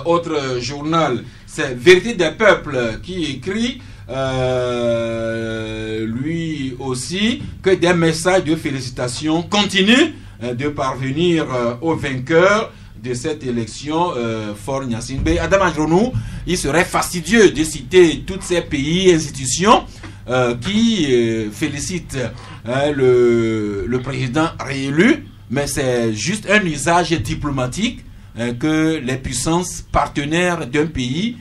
Autre journal, c'est Vérité des Peuples qui écrit lui aussi que des messages de félicitations continuent de parvenir aux vainqueurs de cette élection, Faure Gnassingbé. Adam Adjonou, il serait fastidieux de citer tous ces pays et institutions qui félicitent le président réélu, mais c'est juste un usage diplomatique que les puissances partenaires d'un pays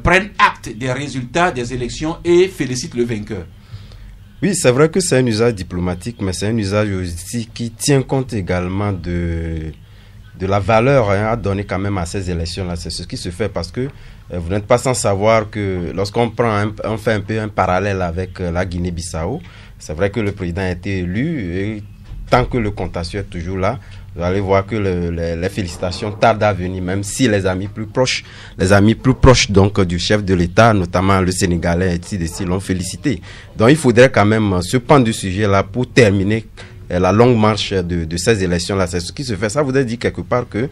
prennent acte des résultats des élections et félicitent le vainqueur. Oui, c'est vrai que c'est un usage diplomatique, mais c'est un usage aussi qui tient compte également de la valeur à donner quand même à ces élections-là. C'est ce qui se fait parce que vous n'êtes pas sans savoir que lorsqu'on on fait un peu un parallèle avec la Guinée-Bissau, c'est vrai que le président a été élu et tant que le contentieux est toujours là, vous allez voir que les félicitations tardent à venir, même si les amis plus proches donc du chef de l'État, notamment le Sénégalais et l'ont félicité. Donc il faudrait quand même se prendre du sujet là pour terminer la longue marche de ces élections-là. C'est ce qui se fait. Ça voudrait dire quelque part que,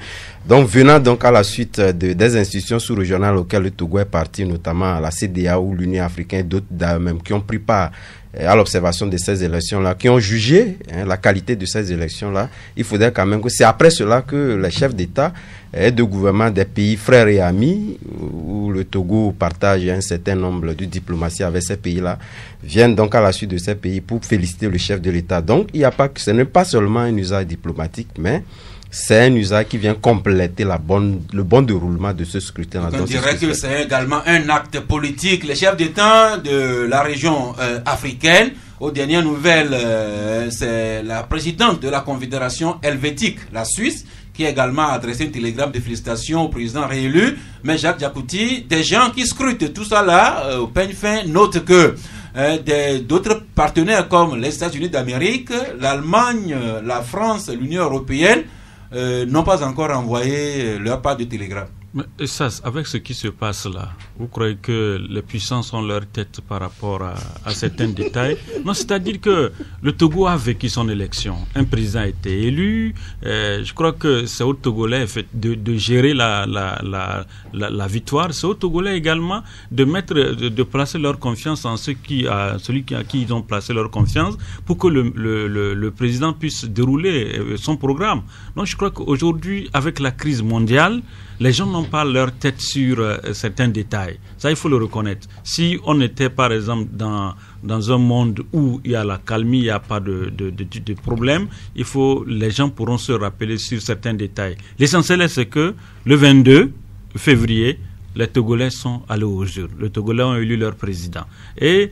donc venant donc à la suite des institutions sous-régionales auxquelles le Togo est parti, notamment la CEDEAO, l'Union africaine et d'autres même qui ont pris part à l'observation de ces élections-là, qui ont jugé la qualité de ces élections-là, il faudrait quand même que c'est après cela que les chefs d'État et de gouvernement des pays frères et amis, où le Togo partage un certain nombre de diplomaties avec ces pays-là, viennent donc à la suite de ces pays pour féliciter le chef de l'État. Donc, ce n'est pas seulement un usage diplomatique, mais c'est un usage qui vient compléter le bon déroulement de ce scrutin. On dirait que c'est également un acte politique. Les chefs d'État de la région africaine, aux dernières nouvelles, c'est la présidente de la Confédération helvétique, la Suisse, qui a également adressé un télégramme de félicitations au président réélu. Mais Jacques Diakouti, des gens qui scrutent tout ça là, au peigne fin, notent que d'autres partenaires comme les États-Unis d'Amérique, l'Allemagne, la France, l'Union européenne, n'ont pas encore envoyé leur part de télégramme. Mais ça, avec ce qui se passe là, vous croyez que les puissances ont leur tête par rapport à certains détails? Non, c'est-à-dire que le Togo a vécu son élection. Un président a été élu. Je crois que c'est aux Togolais de gérer la victoire. C'est aux Togolais également de placer leur confiance en celui à qui ils ont placé leur confiance pour que le président puisse dérouler son programme. Donc je crois qu'aujourd'hui, avec la crise mondiale, les gens n'ont pas leur tête sur certains détails. Ça, il faut le reconnaître. Si on était, par exemple, dans un monde où il y a la calmie, il n'y a pas de problème, les gens pourront se rappeler sur certains détails. L'essentiel, c'est que le 22 février, les Togolais sont allés aux urnes. Les Togolais ont élu leur président. Et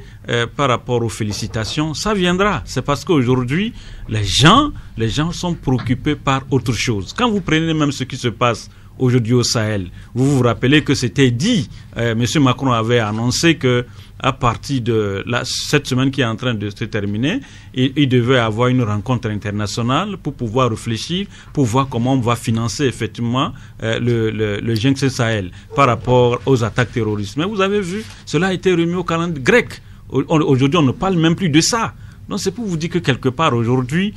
par rapport aux félicitations, ça viendra. C'est parce qu'aujourd'hui, les gens sont préoccupés par autre chose. Quand vous prenez même ce qui se passe aujourd'hui au Sahel, vous vous rappelez que c'était dit, M. Macron avait annoncé que à partir de cette semaine qui est en train de se terminer, il devait avoir une rencontre internationale pour pouvoir réfléchir, pour voir comment on va financer effectivement le G5 Sahel par rapport aux attaques terroristes. Mais vous avez vu, cela a été remis au calendrier grec. Aujourd'hui, on ne parle même plus de ça. Donc c'est pour vous dire que quelque part aujourd'hui,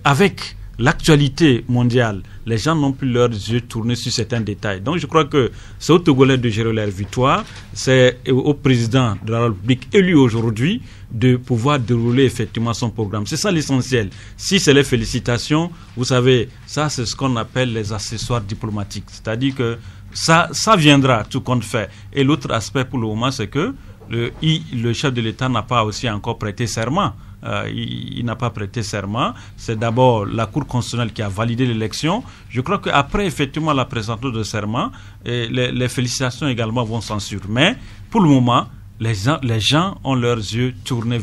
avec l'actualité mondiale, les gens n'ont plus leurs yeux tournés sur certains détails. Donc je crois que c'est aux Togolais de gérer leur victoire, c'est au président de la République élu aujourd'hui de pouvoir dérouler effectivement son programme. C'est ça l'essentiel. Si c'est les félicitations, vous savez, ça c'est ce qu'on appelle les accessoires diplomatiques. C'est-à-dire que ça viendra tout compte fait. Et l'autre aspect pour le moment, c'est que le chef de l'État n'a pas aussi encore prêté serment. Il n'a pas prêté serment. C'est d'abord la Cour constitutionnelle qui a validé l'élection. Je crois qu'après effectivement la présentation de serment, les félicitations également vont s'en suivre. Mais pour le moment, les gens ont leurs yeux tournés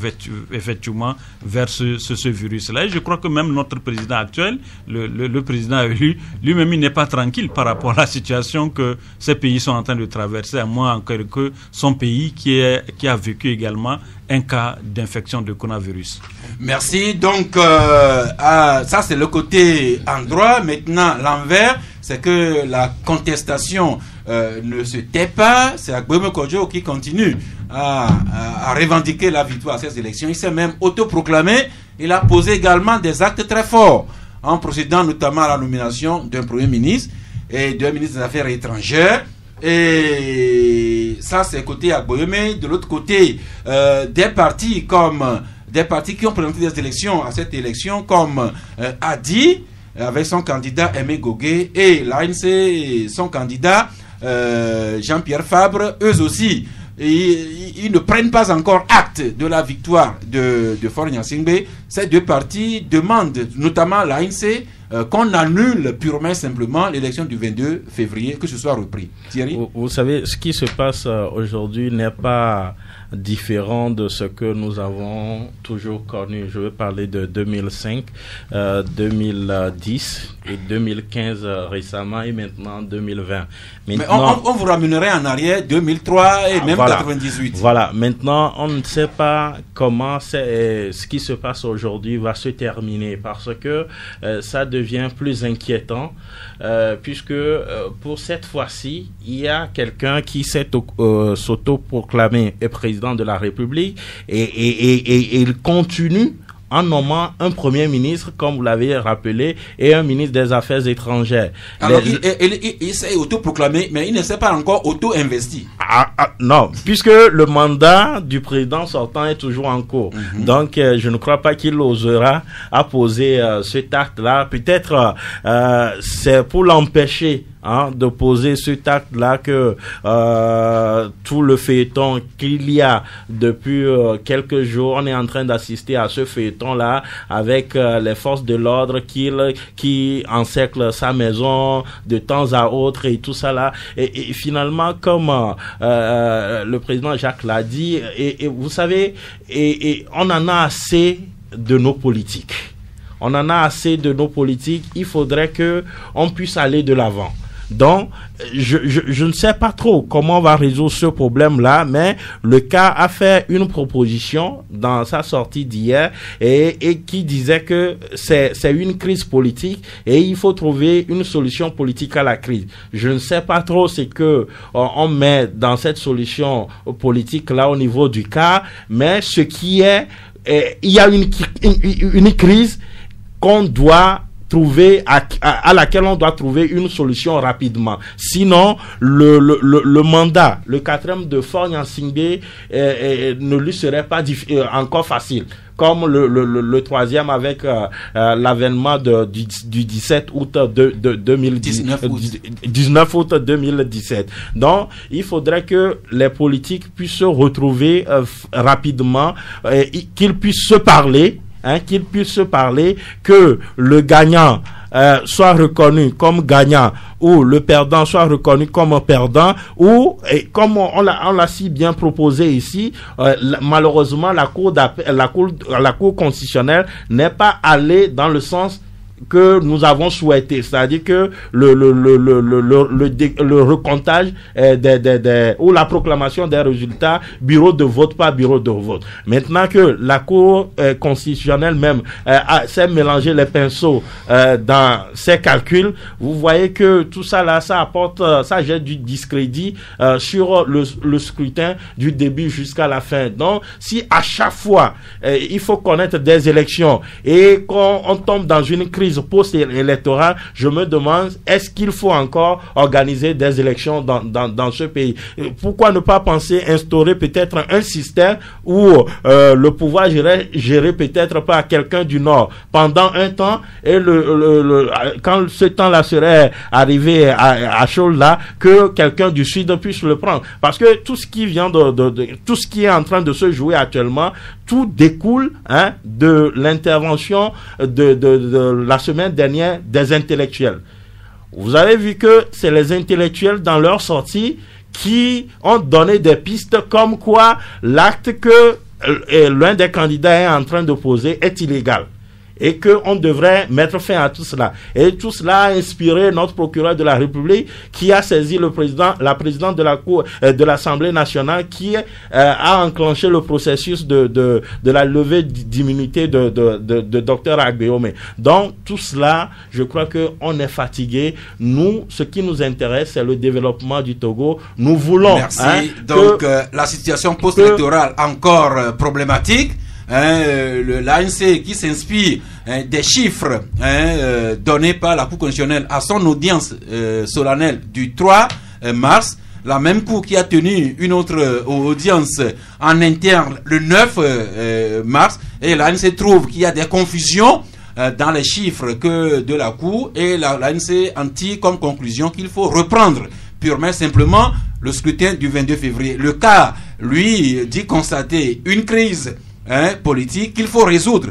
effectivement vers ce virus-là. Et je crois que même notre président actuel, le président élu, lui-même, il n'est pas tranquille par rapport à la situation que ces pays sont en train de traverser, à moins encore que son pays qui a vécu également un cas d'infection de coronavirus. Merci. Donc, ça c'est le côté en droit. Maintenant, l'envers, c'est que la contestation ne se tait pas. C'est Agboueme Kodjo qui continue à revendiquer la victoire à ces élections. Il s'est même autoproclamé. Il a posé également des actes très forts en procédant notamment à la nomination d'un premier ministre et d'un ministre des Affaires étrangères. Et ça, c'est côté Agboueme. De l'autre côté, des partis qui ont présenté des élections à cette élection, comme Adi, avec son candidat Aimé Gogué, et l'ANC, son candidat Jean-Pierre Fabre, eux aussi, ils ne prennent pas encore acte de la victoire de Faure Gnassingbé. Ces deux partis demandent, notamment l'ANC, qu'on annule purement et simplement l'élection du 22 février, que ce soit repris. Thierry ? Vous savez, ce qui se passe aujourd'hui n'est pas différent de ce que nous avons toujours connu. Je veux parler de 2005, 2010 et 2015 récemment et maintenant 2020. Maintenant, mais on vous ramènerait en arrière 2003 et même 98. Voilà, maintenant on ne sait pas comment ce qui se passe aujourd'hui va se terminer parce que ça devient plus inquiétant puisque pour cette fois-ci, il y a quelqu'un qui s'est s'auto-proclamé président de la République et il continue en nommant un premier ministre, comme vous l'avez rappelé, et un ministre des Affaires étrangères. Alors, il s'est autoproclamé, mais il ne s'est pas encore auto-investi. Non, puisque le mandat du président sortant est toujours en cours. Donc, je ne crois pas qu'il osera poser cet acte-là. Peut-être c'est pour l'empêcher de poser cet acte-là que tout le feuilleton qu'il y a depuis quelques jours, on est en train d'assister à ce feuilleton-là avec les forces de l'ordre qui encerclent sa maison de temps à autre et tout ça là. Et finalement, comme le président Jacques l'a dit, et vous savez, et on en a assez de nos politiques. On en a assez de nos politiques. Il faudrait que on puisse aller de l'avant. Donc, je ne sais pas trop comment on va résoudre ce problème-là, mais le cas a fait une proposition dans sa sortie d'hier et qui disait que c'est une crise politique et il faut trouver une solution politique à la crise. Je ne sais pas trop ce que on met dans cette solution politique-là au niveau du cas, mais ce qui est, il y a une crise qu'on doit trouver à laquelle on doit trouver une solution rapidement. Sinon, le mandat, le 4e de Faure Gnassingbé ne lui serait pas encore facile. Comme le 3e avec l'avènement du 17 août 19 août 2017. Donc, il faudrait que les politiques puissent se retrouver rapidement, qu'ils puissent se parler. Qu'ils puissent se parler, que le gagnant soit reconnu comme gagnant ou le perdant soit reconnu comme perdant ou, et comme on l'a si bien proposé ici, malheureusement la Cour constitutionnelle n'est pas allée dans le sens que nous avons souhaité, c'est-à-dire que le recomptage ou la proclamation des résultats bureau de vote par bureau de vote. Maintenant que la Cour constitutionnelle même s'est mélangé les pinceaux dans ses calculs, vous voyez que tout ça là, ça jette du discrédit sur le scrutin du début jusqu'à la fin. Donc, si à chaque fois il faut connaître des élections et qu'on tombe dans une crise post-électorale, je me demande, est-ce qu'il faut encore organiser des élections dans ce pays? Pourquoi ne pas penser instaurer peut-être un système où le pouvoir géré peut-être par quelqu'un du Nord pendant un temps et quand ce temps-là serait arrivé à chaud là, que quelqu'un du Sud puisse le prendre. Parce que tout ce qui vient tout ce qui est en train de se jouer actuellement, tout découle de l'intervention de la semaine dernière des intellectuels. Vous avez vu que c'est les intellectuels dans leur sortie qui ont donné des pistes comme quoi l'acte que l'un des candidats est en train de poser est illégal. Et qu'on devrait mettre fin à tout cela. Et tout cela a inspiré notre procureur de la République qui a saisi la présidente de la Cour, de l'Assemblée nationale qui a enclenché le processus de la levée d'immunité de Dr Agbeome. Donc, tout cela, je crois qu'on est fatigué. Nous, ce qui nous intéresse, c'est le développement du Togo. Nous voulons... Merci. Donc, la situation post-électorale encore problématique. L'ANC qui s'inspire des chiffres donnés par la Cour constitutionnelle à son audience solennelle du 3 mars, la même Cour qui a tenu une autre audience en interne le 9 mars, et l'ANC trouve qu'il y a des confusions dans les chiffres que de la Cour, et l'ANC en tire comme conclusion qu'il faut reprendre purement simplement le scrutin du 22 février. Le cas, lui, dit constater une crise politique qu'il faut résoudre,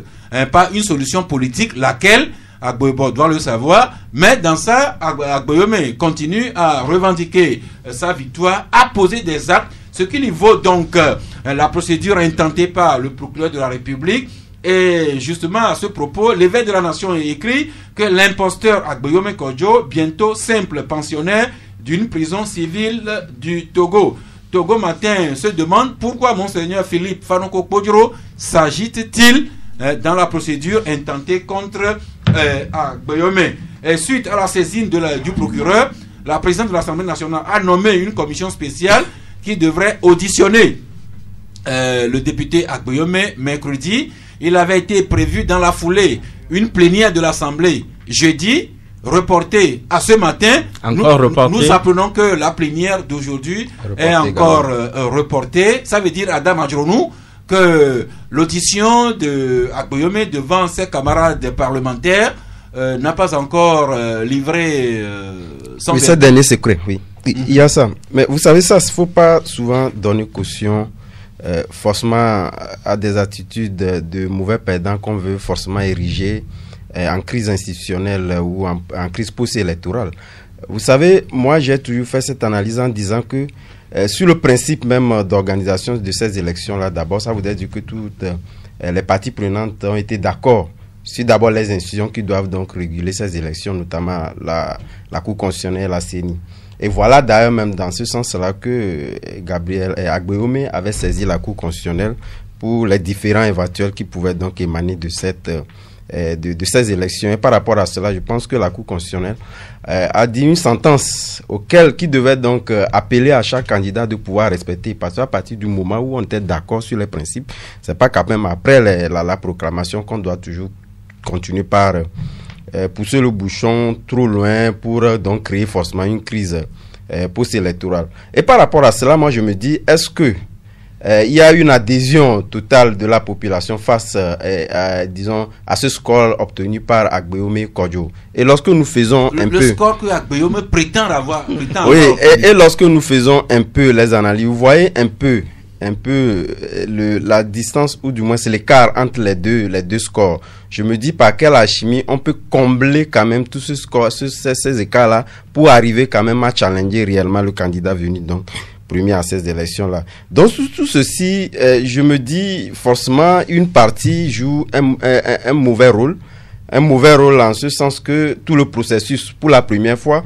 pas une solution politique, laquelle Agbeome doit le savoir, mais dans ça, Agbeome continue à revendiquer sa victoire, à poser des actes, ce qui lui vaut donc la procédure intentée par le procureur de la République. Et justement, à ce propos, l'évêque de la nation écrit que l'imposteur Agbeome Kodjo, bientôt simple pensionnaire d'une prison civile du Togo. Togo Matin se demande pourquoi Monseigneur Philippe Fanoko Kodjo s'agite-t-il dans la procédure intentée contre Agbeome. Et suite à la saisine du procureur, la présidente de l'Assemblée nationale a nommé une commission spéciale qui devrait auditionner le député Agbeome mercredi. Il avait été prévu dans la foulée une plénière de l'Assemblée jeudi, reporté à ce matin. Nous apprenons que la plénière d'aujourd'hui est encore reportée. Ça veut dire, Adam Adjronou, que l'audition de Agbeome devant ses camarades parlementaires n'a pas encore livré son... Oui, c'est dernier secret, oui. Il y a ça. Mais vous savez ça, il ne faut pas souvent donner caution forcément à des attitudes de mauvais perdants qu'on veut forcément ériger en crise institutionnelle ou en crise post-électorale. Vous savez, moi j'ai toujours fait cette analyse en disant que sur le principe même d'organisation de ces élections-là, d'abord ça voudrait dire que toutes les parties prenantes ont été d'accord sur d'abord les institutions qui doivent donc réguler ces élections, notamment la Cour constitutionnelle, la CENI. Et voilà d'ailleurs même dans ce sens-là que Agbeome avait saisi la Cour constitutionnelle pour les différents éventuels qui pouvaient donc émaner de ces élections. Et par rapport à cela, je pense que la Cour constitutionnelle a dit une sentence qui devait donc appeler à chaque candidat de pouvoir respecter, parce qu'à partir du moment où on était d'accord sur les principes, c'est pas quand même après la proclamation qu'on doit toujours continuer par pousser le bouchon trop loin pour donc créer forcément une crise post-électorale. Et par rapport à cela, moi je me dis, est-ce que il y a une adhésion totale de la population face disons, à ce score obtenu par Agbeome Kodjo? Et lorsque nous faisons le score que Agbeome prétend avoir. Et lorsque nous faisons un peu les analyses, vous voyez un peu la distance, ou du moins c'est l'écart entre les deux scores. Je me dis par quelle alchimie on peut combler quand même tous ces écarts-là pour arriver quand même à challenger réellement le candidat venu donc premier à ces élections-là. Donc sur tout ceci, je me dis forcément une partie joue un mauvais rôle. Un mauvais rôle en ce sens que tout le processus, pour la première fois,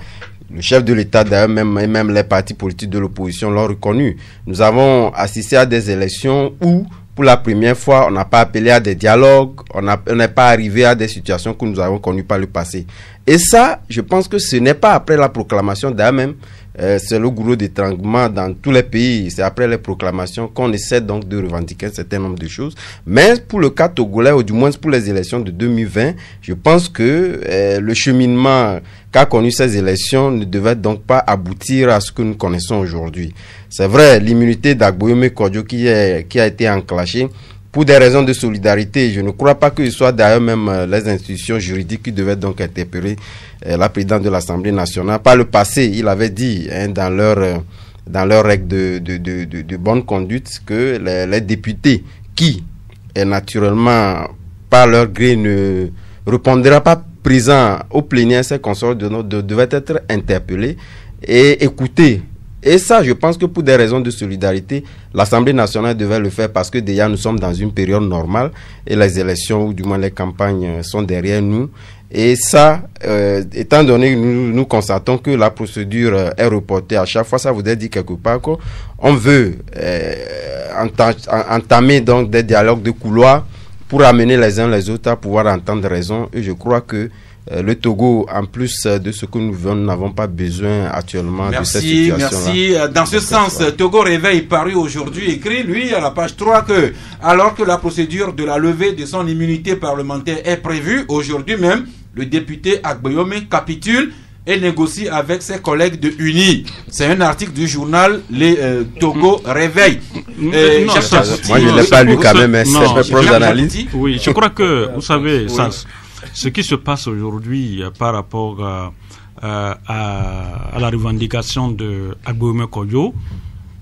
le chef de l'État d'ailleurs, même les partis politiques de l'opposition l'ont reconnu. Nous avons assisté à des élections où, pour la première fois, on n'a pas appelé à des dialogues, on n'est pas arrivé à des situations que nous avons connues par le passé. Et ça, je pense que ce n'est pas après la proclamation d'ailleurs même, c'est le goulot d'étranglement dans tous les pays. C'est après les proclamations qu'on essaie donc de revendiquer un certain nombre de choses. Mais pour le cas togolais, ou du moins pour les élections de 2020, je pense que le cheminement qu'a connu ces élections ne devait donc pas aboutir à ce que nous connaissons aujourd'hui. C'est vrai, l'immunité d'Agbeome Kodjo qui a été enclenchée pour des raisons de solidarité. Je ne crois pas que ce soit d'ailleurs même les institutions juridiques qui devaient donc interpeller la présidente de l'Assemblée nationale. Par le passé, il avait dit dans leur règle de bonne conduite que les députés qui, naturellement, par leur gré, ne répondraient pas présents au plénière, ces consorts devaient être interpellés et écoutés Et ça, je pense que pour des raisons de solidarité, l'Assemblée nationale devait le faire parce que déjà nous sommes dans une période normale et les élections ou du moins les campagnes sont derrière nous. Et ça, étant donné que nous constatons que la procédure est reportée à chaque fois, ça voudrait dire quelque part qu'on veut entamer donc des dialogues de couloir pour amener les uns les autres à pouvoir entendre raison. Et je crois que le Togo, en plus de ce que nous vivons, nous n'avons pas besoin actuellement de cette situation-là. Merci. Dans ce sens, Togo Réveil, paru aujourd'hui, écrit, lui, à la page 3, que alors que la procédure de la levée de son immunité parlementaire est prévue, aujourd'hui même, le député Agboyome capitule et négocie avec ses collègues de UNI. C'est un article du journal Les Togo Réveil. Moi, je ne l'ai pas lu quand même, c'est un proche d'analyse. Oui, je crois que, vous savez, ce qui se passe aujourd'hui par rapport à la revendication de Agboyome Kodjo,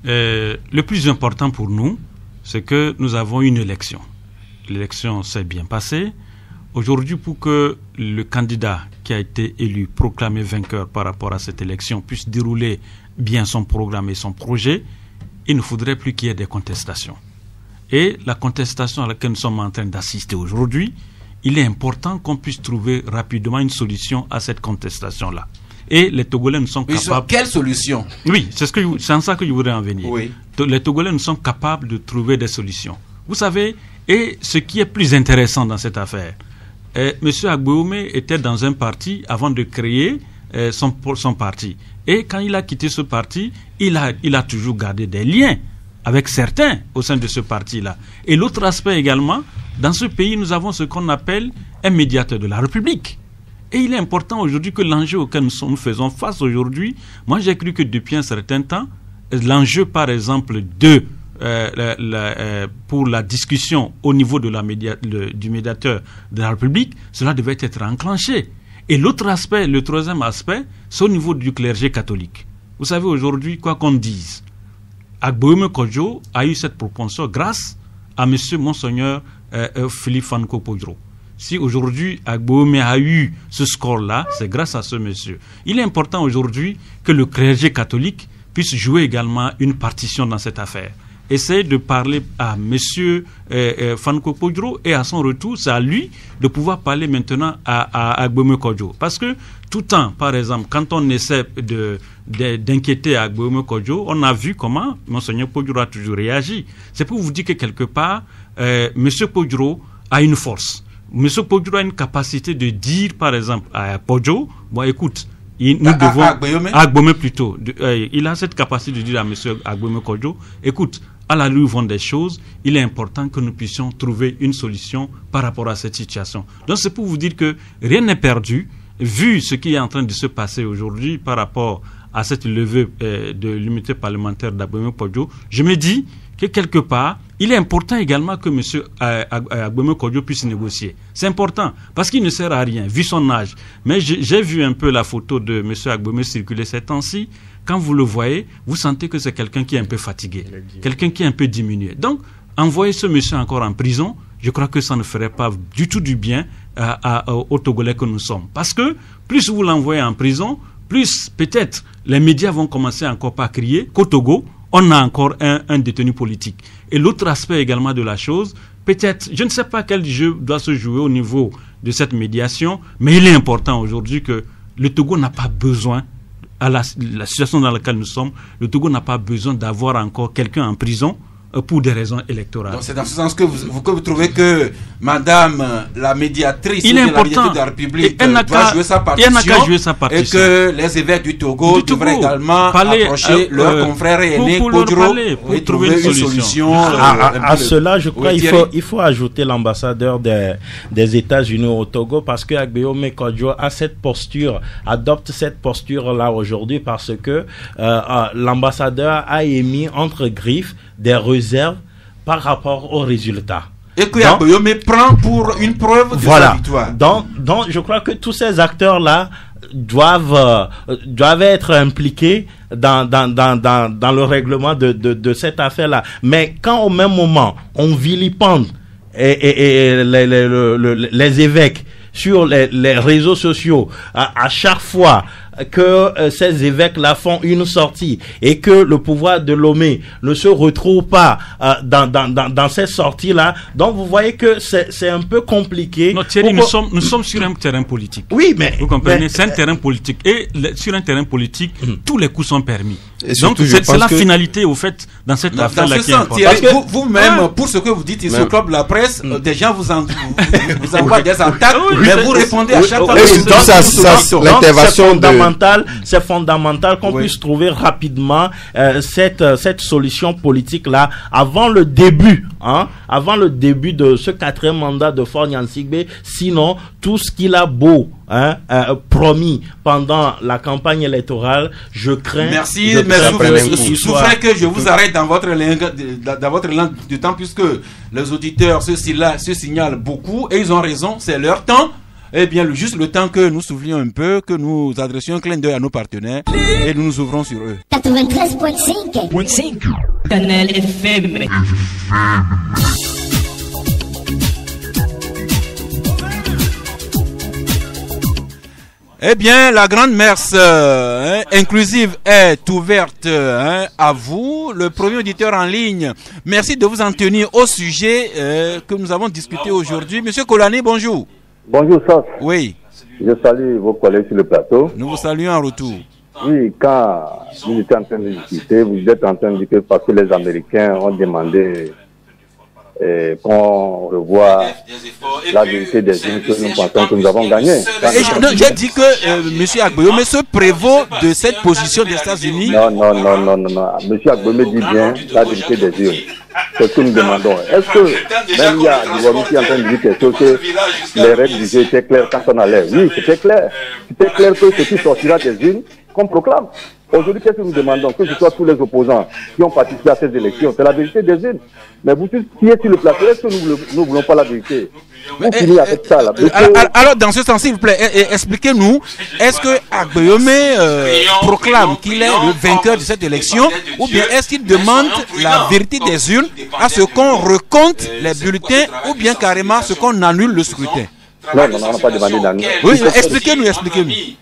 le plus important pour nous, c'est que nous avons une élection. L'élection s'est bien passée. Aujourd'hui, pour que le candidat qui a été élu, proclamé vainqueur par rapport à cette élection, puisse dérouler bien son programme et son projet, il ne faudrait plus qu'il y ait des contestations. Et la contestation à laquelle nous sommes en train d'assister aujourd'hui, il est important qu'on puisse trouver rapidement une solution à cette contestation-là. Et les Togolais ne sont capables... Quelle solution? Oui, c'est en ça que je voudrais en venir. Oui. Les Togolais ne sont capables de trouver des solutions. Vous savez, et ce qui est plus intéressant dans cette affaire, M. Agboyome était dans un parti avant de créer son parti. Et quand il a quitté ce parti, il a toujours gardé des liens avec certains au sein de ce parti-là. Et l'autre aspect également, dans ce pays, nous avons ce qu'on appelle un médiateur de la République. Et il est important aujourd'hui que l'enjeu auquel nous faisons face aujourd'hui, moi j'ai cru que depuis un certain temps, l'enjeu par exemple pour la discussion au niveau de du médiateur de la République, cela devait être enclenché. Et l'autre aspect, le troisième aspect, c'est au niveau du clergé catholique. Vous savez, aujourd'hui, quoi qu'on dise, Agboyome Kodjo a eu cette propension grâce à Monseigneur Philippe Fanko Podro. Si aujourd'hui Agboyome a eu ce score-là, c'est grâce à ce monsieur. Il est important aujourd'hui que le clergé catholique puisse jouer également une partition dans cette affaire. Essayer de parler à monsieur Fanko Podro et à son retour, c'est à lui de pouvoir parler maintenant à Agboyome Kodjo. Parce que tout le temps, par exemple, quand on essaie d'inquiéter Agboyome Kodjo, on a vu comment Monseigneur Podro a toujours réagi. C'est pour vous dire que quelque part, monsieur Podro a une force. Monsieur Podro a une capacité de dire, par exemple, à Podjo, bon écoute, nous devons... Agboyome plutôt. Il a cette capacité de dire à monsieur Agboyome Kodjo, écoute, à la rue vont des choses, il est important que nous puissions trouver une solution par rapport à cette situation. Donc c'est pour vous dire que rien n'est perdu, vu ce qui est en train de se passer aujourd'hui par rapport à cette levée de l'immunité parlementaire d'Agboyome Kodjo. Je me dis que quelque part, il est important également que M. Agboyome Kodjo puisse négocier. C'est important, parce qu'il ne sert à rien, vu son âge. Mais j'ai vu un peu la photo de M. Agboyome circuler ces temps-ci. Quand vous le voyez, vous sentez que c'est quelqu'un qui est un peu fatigué, quelqu'un qui est un peu diminué. Donc, envoyer ce monsieur encore en prison, je crois que ça ne ferait pas du tout du bien aux Togolais que nous sommes. Parce que plus vous l'envoyez en prison, plus peut-être les médias vont commencer encore par crier qu'au Togo, on a encore un détenu politique. Et l'autre aspect également de la chose, peut-être, je ne sais pas quel jeu doit se jouer au niveau de cette médiation, mais il est important aujourd'hui que le Togo n'a pas besoin, à la situation dans laquelle nous sommes, le Togo n'a pas besoin d'avoir encore quelqu'un en prison pour des raisons électorales. Donc c'est dans ce sens que vous trouvez que Madame la médiatrice de la République doit jouer sa partition, et que les évêques du Togo devraient également approcher leurs confrères et aînés Podro et trouver une solution. À cela, je crois qu'il faut ajouter l'ambassadeur des États-Unis au Togo, parce que Agboyome Kodjo a adopte cette posture-là aujourd'hui, parce que l'ambassadeur a émis entre griffes des réserves par rapport aux résultats. Et que Agboyome prend pour une preuve de sa victoire. Donc, je crois que tous ces acteurs-là doivent être impliqués dans le règlement de cette affaire-là. Mais quand au même moment, on vilipende les évêques sur les réseaux sociaux, à chaque fois que ces évêques-là font une sortie et que le pouvoir de Lomé ne se retrouve pas dans ces sorties-là. Donc vous voyez que c'est un peu compliqué. Non, Thierry, nous sommes sur un terrain politique. Oui, mais vous comprenez, c'est un terrain politique. Et sur un terrain politique, tous les coups sont permis. Et donc c'est la finalité, au fait, dans cette affaire-là qui est importante. Parce que vous-même, pour ce que vous dites ici au club de la presse, des gens vous envoient des attaques, mais vous répondez à chaque fois. L'intervention c'est fondamental qu'on puisse trouver rapidement cette solution politique-là avant le début de ce 4e mandat de Faure Gnassingbe. Sinon, tout ce qu'il a beau promis pendant la campagne électorale, je crains. Merci, mais souffrez que je vous arrête dans votre langue du temps, puisque les auditeurs, ceux-ci-là, se signalent beaucoup et ils ont raison, c'est leur temps. Eh bien, juste le temps que nous soufflions un peu, que nous adressions un clin d'œil à nos partenaires et nous nous ouvrons sur eux. 93.5 Canal FM. Eh bien, la grande messe inclusive est ouverte à vous, le premier auditeur en ligne. Merci de vous en tenir au sujet que nous avons discuté aujourd'hui. Monsieur Kolani, bonjour. Bonjour, Sas. Oui. Je salue vos collègues sur le plateau. Nous vous saluons en retour. Oui, quand vous étiez en train de discuter, vous êtes en train de dire que parce que les Américains ont demandé qu'on revoie la vérité des unes, que nous pensons que nous avons gagné. J'ai dit que M. Agboyome se prévaut de cette position des États-Unis. Non. M. Agboyome dit bien la vérité des urnes. C'est ce que nous demandons. Est-ce que même il y a des hommes qui sont en train de dire quelque chose, que les règles du jeu étaient claires quand on allait? Oui, c'était clair. C'était clair que ce qui sortira des urnes, qu'on proclame. Aujourd'hui, qu'est-ce que nous demandons? Que ce soit tous les opposants qui ont participé à ces élections, c'est la vérité des urnes. Mais vous tous qui êtes sur le plateau, est-ce que nous ne voulons pas la vérité? Vous finissez avec ça là. Alors, dans ce sens, s'il vous plaît, expliquez-nous, est-ce que Agboyome proclame qu'il est le vainqueur de cette élection, ou bien est-ce qu'il demande la vérité des urnes à ce qu'on recompte les bulletins, ou bien carrément à ce qu'on annule le scrutin? Non, on n'a pas demandé d'annuler. Oui, expliquez-nous.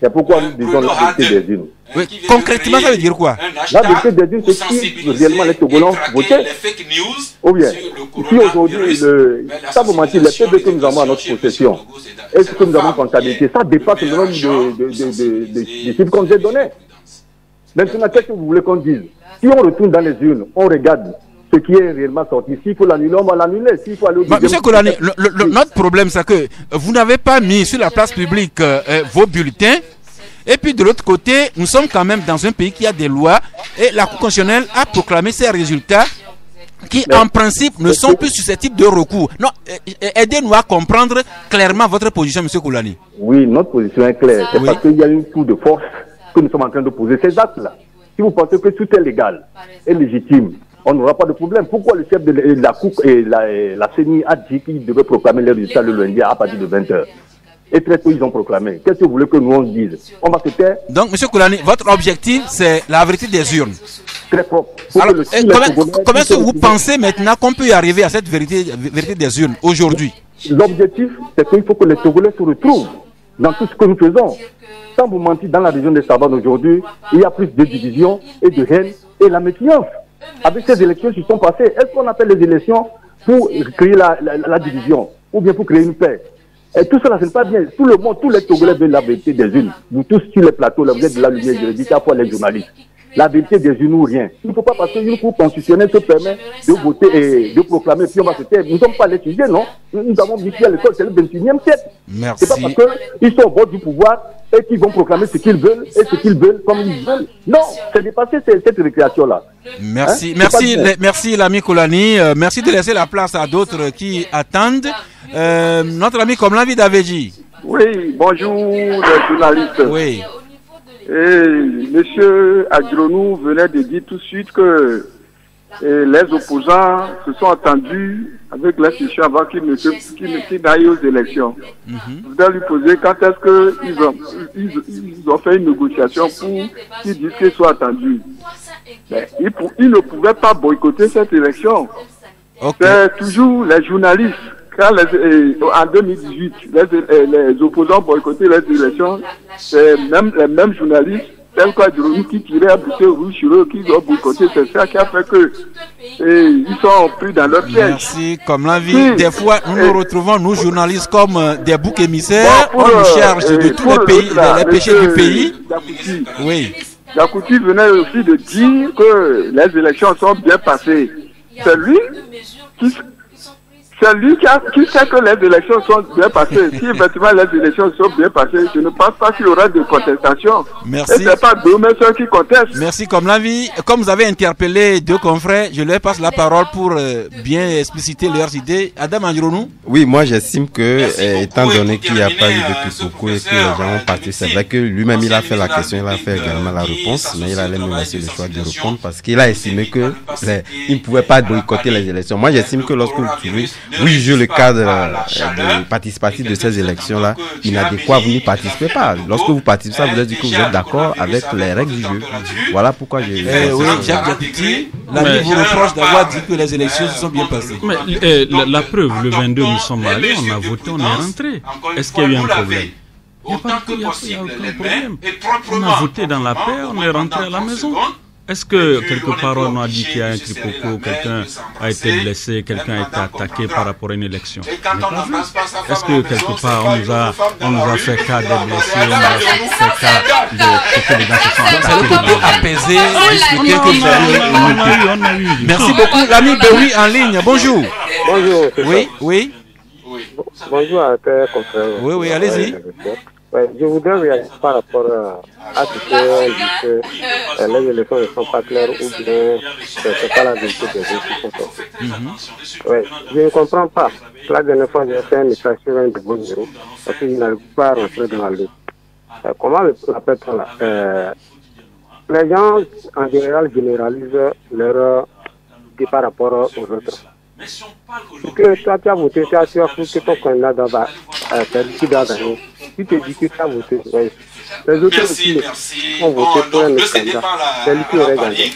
C'est pourquoi nous disons la vérité des urnes. Oui, concrètement, ça veut dire quoi? La vérité des urnes, c'est qui réellement les Togolais ont voté. Ou bien, si aujourd'hui, ça vous mentir, les PB que nous avons à notre possession, et ce que nous avons en comptabilité, ça dépasse le nombre de chiffres qu'on nous a donnés. Maintenant, qu'est-ce que vous voulez qu'on dise? Si on retourne dans les urnes, on regarde ce qui est réellement sorti. S'il faut l'annuler, on va l'annuler. S'il faut aller au Monsieur Kolani, notre problème, c'est que vous n'avez pas mis sur la place publique vos bulletins. Et puis de l'autre côté, nous sommes quand même dans un pays qui a des lois. Et la Cour constitutionnelle a proclamé ces résultats qui, en principe, ne sont plus susceptibles de recours. Non, aidez-nous à comprendre clairement votre position, Monsieur Kolani. Oui, notre position est claire. C'est parce qu'il y a une coup de force que nous sommes en train de poser ces actes-là. Si vous pensez que tout est légal et légitime, on n'aura pas de problème. Pourquoi le chef de la Cour et la CENI a dit qu'il devait proclamer les résultats le lundi à partir de 20h? Et très tôt, ils ont proclamé. Qu'est-ce que vous voulez que nous on dise? On va se taire? Donc, M. Kolani, votre objectif, c'est la vérité des urnes. Très propre. Alors, comment est-ce que vous pensez maintenant qu'on peut y arriver à cette vérité des urnes aujourd'hui? L'objectif, c'est qu'il faut que les Togolais se retrouvent dans tout ce que nous faisons. Sans vous mentir, dans la région des Savanes aujourd'hui, il y a plus de division et de haine et la méfiance. Avec ces élections qui sont passées, est-ce qu'on appelle les élections pour créer la division ou bien pour créer une paix? Et tout cela, ce n'est pas bien. Tout le monde, tous les Togolais veulent la vérité des urnes. Vous tous sur les plateaux, là, vous êtes de la lumière, je le dis à fois les journalistes. La vérité des urnes ou rien. Il ne faut pas parce qu'une Cour constitutionnelle se permet de voter et de proclamer, puis on va se taire. Nous ne sommes pas les sujets, non? Nous avons dit à l'école, c'est le 21e siècle. Merci. C'est pas parce qu'ils sont au bord du pouvoir et qu'ils vont proclamer ce qu'ils veulent et ce qu'ils veulent comme ils veulent. Non, c'est dépasser cette récréation-là. Merci, merci l'ami Kolani. Merci de laisser la place à d'autres qui attendent. Notre ami Komlan Daveji. Oui, bonjour les journalistes. Oui. Et monsieur Adronou venait de dire tout de suite que les opposants se sont entendus avec l'institution avant qu'ils n'aillent aux élections. Je voudrais lui poser quand est-ce qu'ils ont fait une négociation pour qu'ils disent qu'ils soient attendus. Ils ne pouvaient pas boycotter cette élection. Okay. C'est toujours les journalistes quand en 2018, les opposants boycottaient les élections, c'est les mêmes journalistes, tels qu'Adronou, qui tiraient à bouteille rouge sur eux, qui ont boycotté. C'est ça qui a fait que ils sont pris dans leur piège. Merci. Comme la vie, des fois, nous nous retrouvons, nous journalistes, comme des boucs émissaires. On nous charge de tous les pays, les péchés du pays. Oui. Yakouti venait aussi de dire que les élections sont bien passées. C'est lui qui sait que les élections sont bien passées. Si effectivement les élections sont bien passées, je ne pense pas qu'il y aura de contestation. Merci. Et ce n'est pas deux messieurs qui contestent. Merci. Comme la vie, comme vous avez interpellé deux confrères, je leur passe la parole pour bien expliciter leurs idées. Adam Andronou. Oui, moi j'estime que, étant donné qu'il n'y a pas eu de quiproquo et que les gens ont parti, c'est vrai que lui-même il a fait la question, il a fait également la réponse, mais il allait me laisser le choix de répondre parce qu'il a estimé que il ne pouvait pas boycotter les élections. Moi j'estime que lorsque vous trouvez, oui, je le cadre de participatif de ces élections-là inadéquat, vous n'y participez pas. Lorsque vous participez, ça veut dire que vous êtes d'accord avec les règles du jeu. Voilà pourquoi j'ai... oui, Jacques Yakouti, l'ami vous reproche d'avoir dit que les élections se sont bien passées. Mais la preuve, le 22, nous sommes allés, on a voté, on est rentré. Est-ce qu'il y a eu un problème? Il n'y a aucun problème. On a voté dans la paix, on est rentré à la maison. Est-ce que quelque part on a dit qu'il y a un quiproquo, quelqu'un a été blessé, quelqu'un a été attaqué par rapport à une élection? Est-ce que quelque part on nous a fait cas des blessés, on nous a fait cas de que les gens se sont attaqués? C'est plutôt apaisé, discuter que vous avez... On a eu. Merci beaucoup, l'ami Bewi en ligne. Bonjour. Bonjour. Oui. Bonjour à tes confrères. Oui, allez-y. Je voudrais réagir par rapport à ce qu'on dit que les élections ne sont pas claires ou bien ce n'est pas la vérité des gens qui sont sortis. Je ne comprends pas. La dernière fois, j'ai fait un message sur un de vos numéros parce que je n'arrive pas à rentrer dans la liste. Comment l'appelle-t-on là les gens, en général, généralisent leur idée par rapport aux autres. Que toi, tu as voté, tu as cru que ton candidat doit gagner. Si tu dis que tu as voté, les autres aussi ont voté pour un autre candidat. C'est lui qui aurait gagné.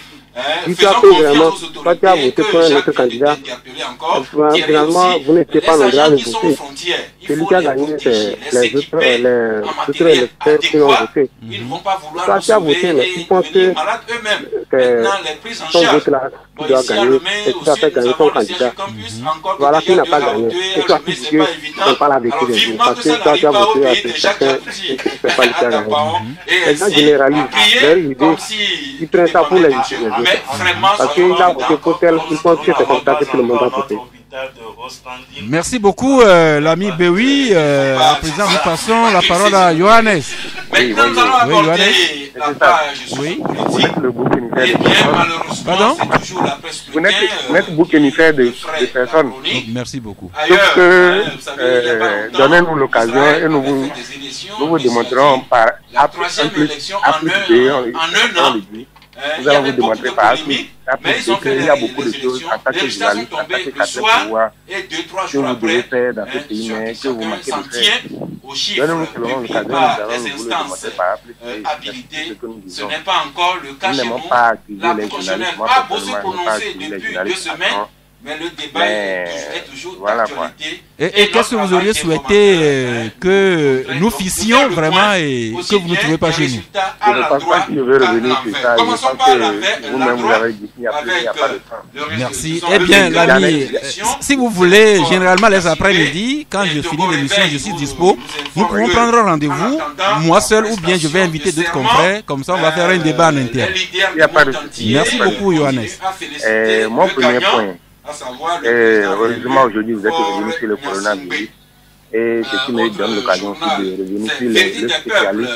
Dis-toi que vraiment, toi tu as voté pour un autre candidat, finalement, vous n'étiez pas nombreux à le voter. Celui qui a gagné, c'est les autres électeurs qui ont voté. Toi tu as voté, mais tu penses que c'est ton vote-là qui doit gagner et tu as fait gagner ton candidat. Voilà qui n'a pas gagné. Et toi tu dis que ce n'est pas la vérité des gens. Parce que toi tu as voté à chacun et que ce n'est pas lui qui a gagné. Les gens généralisent leur idée, ils prennent ça pour les idées des autres. Parce qu'il a voté pour tel, il pense que c'est comme ça que tout le monde a voté. Merci beaucoup, l'ami Bewi. À présent, nous passons la parole à Johannes. Oui, Johannes. Oui. Vous êtes le bouc émissaire de Pardon? Vous n'êtes bouc émissaire de personnes. Merci beaucoup. Sauf que donnez-nous l'occasion et nous vous démontrerons par nous allons vous démontrer par qu'il y a beaucoup de choses en tant que journaliste, en tant que cadre pouvoir que vous devez faire dans ce pays, mais que vous manquez de faire. Donnez-nous seulement l'occasion, nous allons vous le démontrer par ce que nous disons. Nous n'aimons pas accuser les journalistes, moi personnellement, je n'aime pas accuser les journalistes. Mais le débat est toujours d'actualité. Et qu'est-ce que vous auriez souhaité que nous fissions vraiment et que vous ne trouvez pas chez nous? Je ne pense pas que je vais revenir sur ça. Je pense que vous-même vous avez dit qu'il n'y a pas de temps. Merci. Eh bien, l'ami, si vous voulez, généralement les après-midi, quand je finis l'émission, je suis dispo. Nous pourrons prendre un rendez-vous, moi seul, ou bien je vais inviter d'autres confrères. Comme ça, on va faire un débat en interne. Il n'y a pas de souci. Merci beaucoup, Johannes. Mon premier point. Heureusement, aujourd'hui, vous êtes revenu sur le coronavirus. Et ce qui me donne l'occasion aussi de revenir sur le spécialiste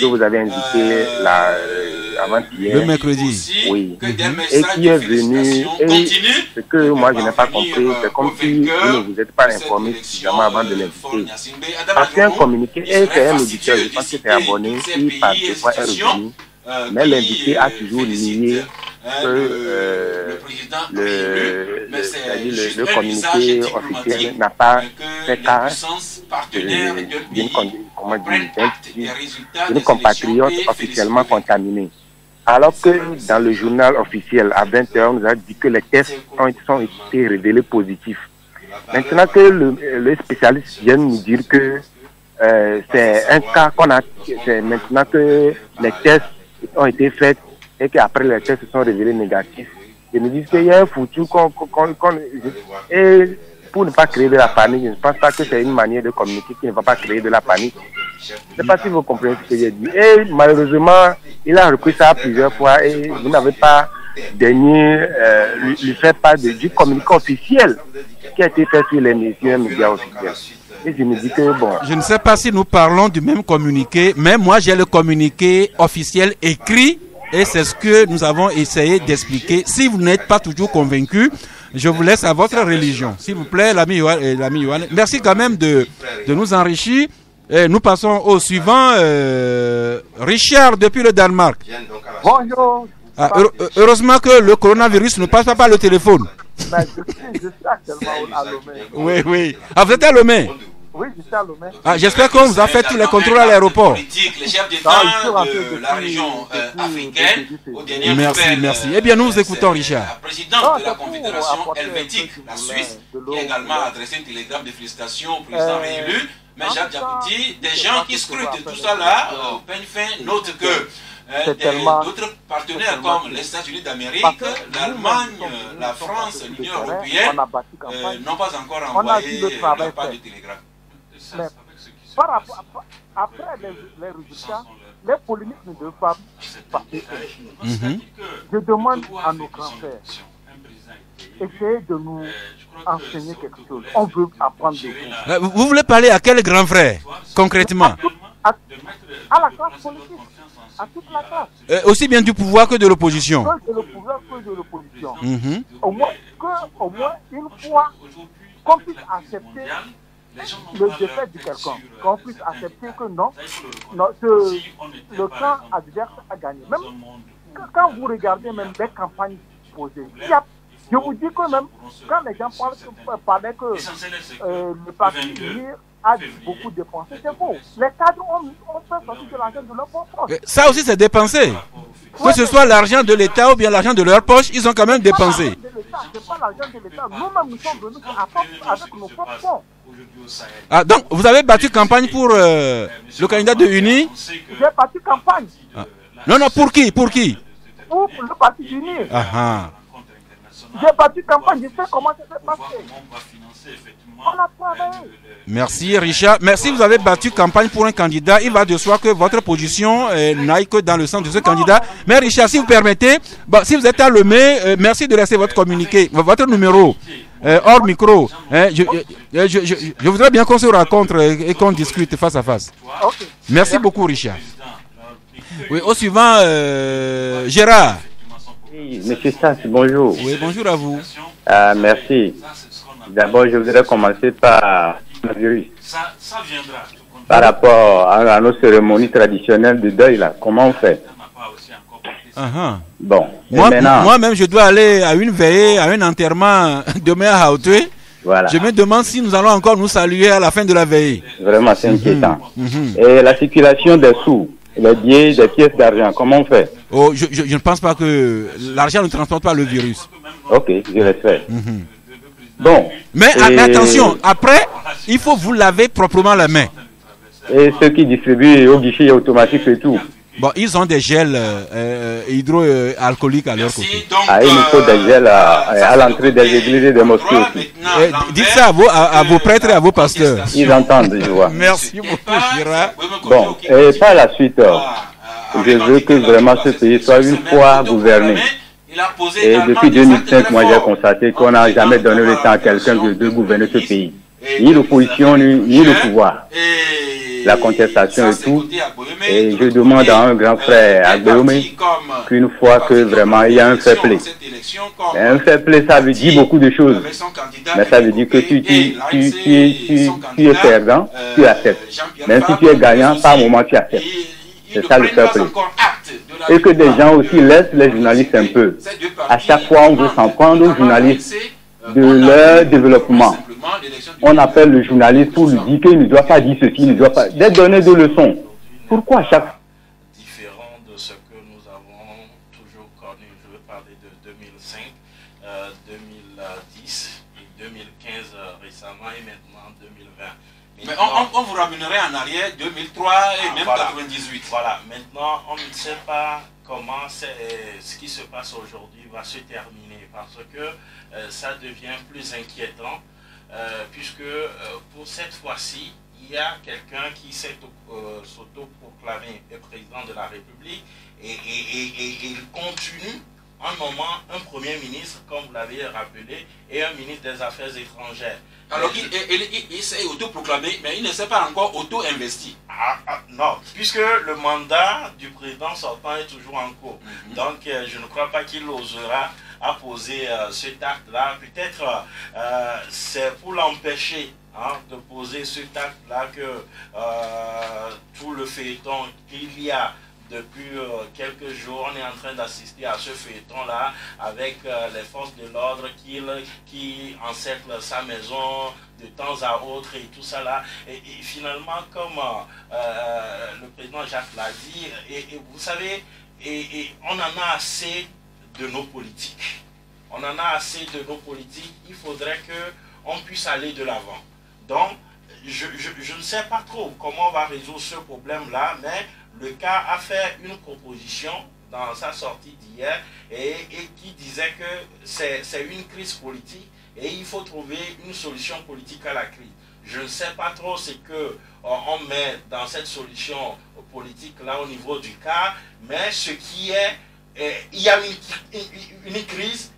que vous avez invité avant-hier. Le mercredi. Oui. Et qui est venu. Et ce que moi, je n'ai pas compris, c'est comme si vous ne vous êtes pas informé suffisamment avant de l'inviter. Parce qu'un communiqué, et c'est un auditeur, je pense que c'est abonné, qui par deux fois est revenu. Mais l'invité a toujours nié que le communiqué officiel n'a pas fait cas d'une compatriote officiellement contaminée. Alors que dans le journal officiel, à 20h, on nous a dit que les tests ont été révélés positifs. Maintenant que le spécialiste vient nous dire que c'est un cas qu'on a, c'est maintenant que les tests ont été faits et qu'après les tests se sont révélés négatifs, ils nous disent qu'il y a un foutu et pour ne pas créer de la panique, je ne pense pas que c'est une manière de communiquer qui ne va pas créer de la panique. Je ne sais pas si vous comprenez ce que j'ai dit. Et malheureusement, il a repris ça plusieurs fois et vous n'avez pas daigné lui faire part du communiqué officiel qui a été fait sur les médias officiels. Et je me dis que bon. Je ne sais pas si nous parlons du même communiqué, mais moi j'ai le communiqué officiel écrit et c'est ce que nous avons essayé d'expliquer. Si vous n'êtes pas toujours convaincu, je vous laisse à votre religion. S'il vous plaît, l'ami Yohan. Merci quand même de nous enrichir. Et nous passons au suivant. Richard depuis le Danemark. Bonjour. Heureusement que le coronavirus ne passe pas par le téléphone. Ben, je suis actuellement à Lomé. Oui, oui. Ah, vous êtes à Lomé? Oui, je suis à Lomé. Ah, j'espère qu'on vous a fait tous les contrôles à l'aéroport. Les chefs d'État de la région africaine, au dernier Merci. Eh bien, nous vous écoutons, Richard. La présidente de la Confédération helvétique, la Suisse, qui a également adressé un télégramme de félicitations au président réélu. Mais Jacques Diakouti, des gens qui scrutent tout ça là, peignent fin, notent que d'autres partenaires comme les États-Unis d'Amérique, l'Allemagne, la France, l'Union européenne n'ont pas encore envoyé leur part de télégramme. Mais par rapport, après les résultats, les polémiques ne doivent pas passer ainsi. Je demande à nos grands frères, essayez de nous enseigner quelque chose. On veut apprendre de vous. Vous voulez parler à quel grand frère, concrètement? À la classe politique. À toute la classe. Aussi bien du pouvoir que de l'opposition. Que de le pouvoir que de l'opposition. Au moins une fois qu'on puisse accepter le défait de quelqu'un, qu'on puisse accepter que non, le camp adverse a gagné. Même quand vous regardez même les campagnes posées, je vous dis que même quand les gens parlaient que le parti UNIR a beaucoup dépensé, c'est faux. Les cadres ont fait sortir de l'argent de leur poche. Ça aussi c'est dépensé. Que ce soit l'argent de l'État ou bien l'argent de leur poche, ils ont quand même dépensé. C'est pas l'argent de l'État. Nous-mêmes nous sommes venus avec nos propres fonds. Ah, donc vous avez battu campagne pour le candidat de UNI? J'ai battu campagne. Non, pour qui? Pour le parti UNI. J'ai battu campagne, je sais comment ça s'est passé. On a travaillé. Merci Richard. Merci, vous avez battu campagne pour un candidat. Il va de soi que votre position n'aille que dans le sens de ce candidat. Mais Richard, si vous permettez, si vous êtes à Lomé, merci de laisser votre communiqué, votre numéro hors micro. Je voudrais bien qu'on se rencontre et qu'on discute face à face. Merci beaucoup Richard. Oui, au suivant, Gérard. Oui, monsieur Sass, bonjour. Oui, bonjour à vous. Merci. D'abord, je voudrais commencer par le virus. Par rapport à nos cérémonies traditionnelles de deuil, là, comment on fait? Bon. Moi-même, je dois aller à une veillée, à un enterrement demain à Hautoué. Voilà. Je me demande si nous allons encore nous saluer à la fin de la veillée. Vraiment, c'est inquiétant. Et la circulation des sous, les billets, des pièces d'argent, comment on fait? Oh, je ne pense pas que l'argent ne transporte pas le virus. Ok, je l'espère. Bon. Mais attention, après, il faut vous laver proprement la main. Et ceux qui distribuent au guichet automatique et tout. Bon, ils ont des gels hydroalcooliques à leur côté. Il nous faut des gels à l'entrée des églises et des mosquées aussi. Dites ça à vos prêtres et à vos pasteurs. Ils entendent, je vois. Merci beaucoup, Gérard. Bon, et par la suite, je veux que vraiment ce pays soit une fois gouverné. Et depuis 2005, moi j'ai constaté qu'on n'a jamais donné le temps à quelqu'un de gouverner ce pays. Ni l'opposition, ni le pouvoir. La contestation et tout. Et je demande à un grand frère, à Guillaume, qu'une fois que vraiment il y a un fair play. Un fair play, ça veut dire beaucoup de choses. Mais ça veut dire que tu es perdant, tu acceptes. Même si tu es gagnant, par moment tu acceptes. C'est ça le fair play. Et que des gens aussi laissent les journalistes un peu. À chaque fois, on veut s'en prendre aux journalistes de leur développement. On appelle le journaliste pour lui dire qu'il ne doit pas dire ceci, il ne doit pas... D'être donné de leçons. Pourquoi chaque... Différent de ce que nous avons toujours connu, je veux parler de 2005, 2010 et 2015 Mais on vous ramènerait en arrière 2003 et même voilà. 98. Voilà, maintenant on ne sait pas comment ce qui se passe aujourd'hui va se terminer parce que ça devient plus inquiétant puisque pour cette fois-ci, il y a quelqu'un qui s'est s'auto-proclamé président de la République et il continue en nommant un Premier ministre, comme vous l'avez rappelé, et un ministre des Affaires étrangères. Alors il s'est auto-proclamé, mais il ne s'est pas encore auto-investi. Non, puisque le mandat du président sortant est toujours en cours. Donc je ne crois pas qu'il osera poser cet acte-là. Peut-être c'est pour l'empêcher de poser cet acte-là que tout le feuilleton qu'il y a depuis quelques jours, on est en train d'assister à ce feuilleton-là avec les forces de l'ordre qui encerclent sa maison de temps à autre et tout ça là. Et finalement, comme le président Jacques l'a dit, et vous savez, on en a assez de nos politiques. On en a assez de nos politiques. Il faudrait qu'on puisse aller de l'avant. Donc, je ne sais pas trop comment on va résoudre ce problème-là, mais le cas a fait une proposition dans sa sortie d'hier et qui disait que c'est une crise politique et il faut trouver une solution politique à la crise. Je ne sais pas trop ce qu'on met dans cette solution politique-là au niveau du cas, mais ce qui est, il y a une crise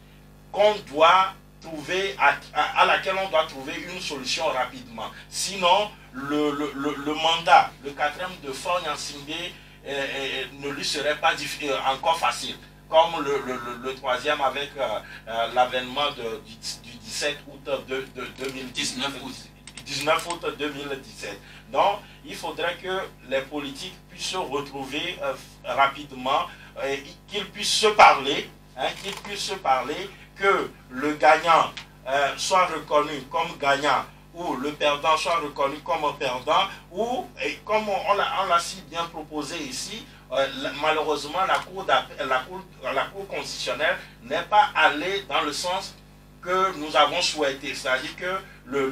qu'on doit trouver, à laquelle on doit trouver une solution rapidement. Sinon, le mandat, le 4e de Faure Gnassingbé ne lui serait pas encore facile. Comme le 3e avec l'avènement du 17 août 19 août 2017. Donc, il faudrait que les politiques puissent se retrouver rapidement, qu'ils puissent se parler, que le gagnant soit reconnu comme gagnant ou le perdant soit reconnu comme perdant ou, comme on l'a si bien proposé ici, malheureusement la Cour constitutionnelle n'est pas allée dans le sens que nous avons souhaité, c'est-à-dire que le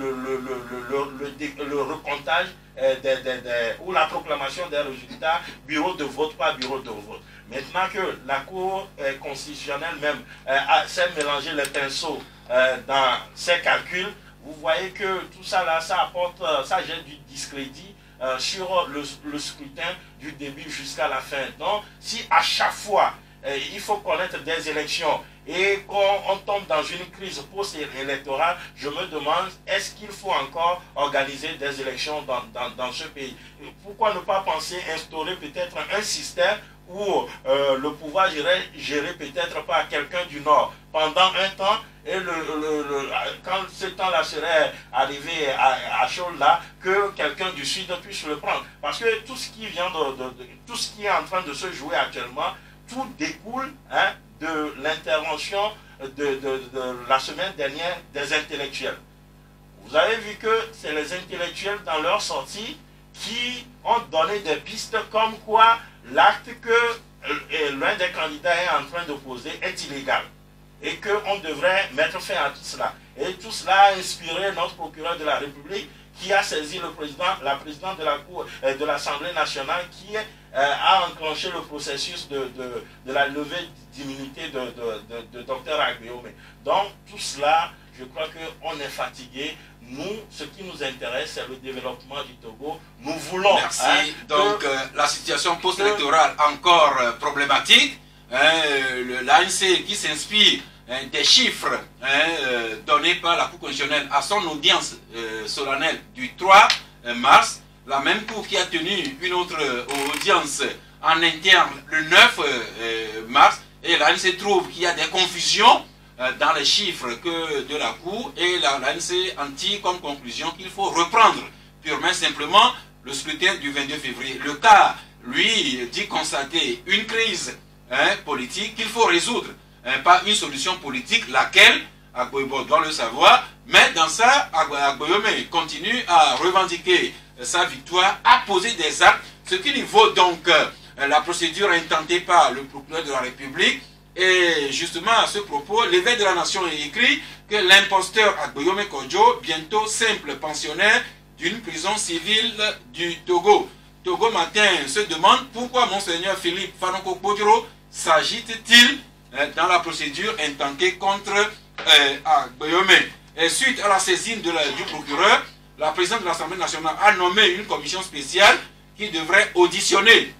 recomptage ou la proclamation des résultats bureau de vote par bureau de vote. Maintenant que la Cour constitutionnelle même s'est mélangé les pinceaux dans ses calculs, vous voyez que tout ça là, ça jette du discrédit sur le scrutin du début jusqu'à la fin. Donc, si à chaque fois il faut connaître des élections et qu'on tombe dans une crise post-électorale, je me demande, est-ce qu'il faut encore organiser des élections dans ce pays? Pourquoi ne pas penser instaurer peut-être un système où le pouvoir géré peut-être par quelqu'un du Nord pendant un temps, et quand ce temps-là serait arrivé à chaud là, que quelqu'un du Sud puisse le prendre. Parce que tout ce qui vient tout ce qui est en train de se jouer actuellement, tout découle de l'intervention de la semaine dernière des intellectuels. Vous avez vu que c'est les intellectuels dans leur sortie qui ont donné des pistes comme quoi l'acte que l'un des candidats est en train de poser est illégal et qu'on devrait mettre fin à tout cela. Et tout cela a inspiré notre procureur de la République qui a saisi la présidente de la Cour de l'Assemblée nationale qui a enclenché le processus de la levée d'immunité de Dr Agbeome. Donc tout cela, je crois qu'on est fatigué. Nous, ce qui nous intéresse, c'est le développement du Togo. Nous voulons... Merci. Donc, la situation post-électorale encore problématique. L'ANC qui s'inspire des chiffres donnés par la Cour constitutionnelle à son audience solennelle du 3 mars. La même Cour qui a tenu une autre audience en interne le 9 mars. Et l'ANC trouve qu'il y a des confusions dans les chiffres de la Cour, et l'ANC en tire comme conclusion qu'il faut reprendre purement simplement le scrutin du 22 février. Le cas, lui, dit constater une crise politique qu'il faut résoudre par une solution politique, laquelle, Agbeome doit le savoir, mais dans ça, Agbeome continue à revendiquer sa victoire, à poser des actes, ce qui lui vaut donc la procédure intentée par le procureur de la République. Et justement à ce propos, l'évêque de la nation a écrit que l'imposteur Agbeome Kodjo, bientôt simple pensionnaire d'une prison civile du Togo. Togo Matin se demande pourquoi Monseigneur Philippe Fanoko Podjoro s'agite-t-il dans la procédure intentée contre Agboyome. Et suite à la saisine du procureur, la présidente de l'Assemblée nationale a nommé une commission spéciale qui devrait auditionner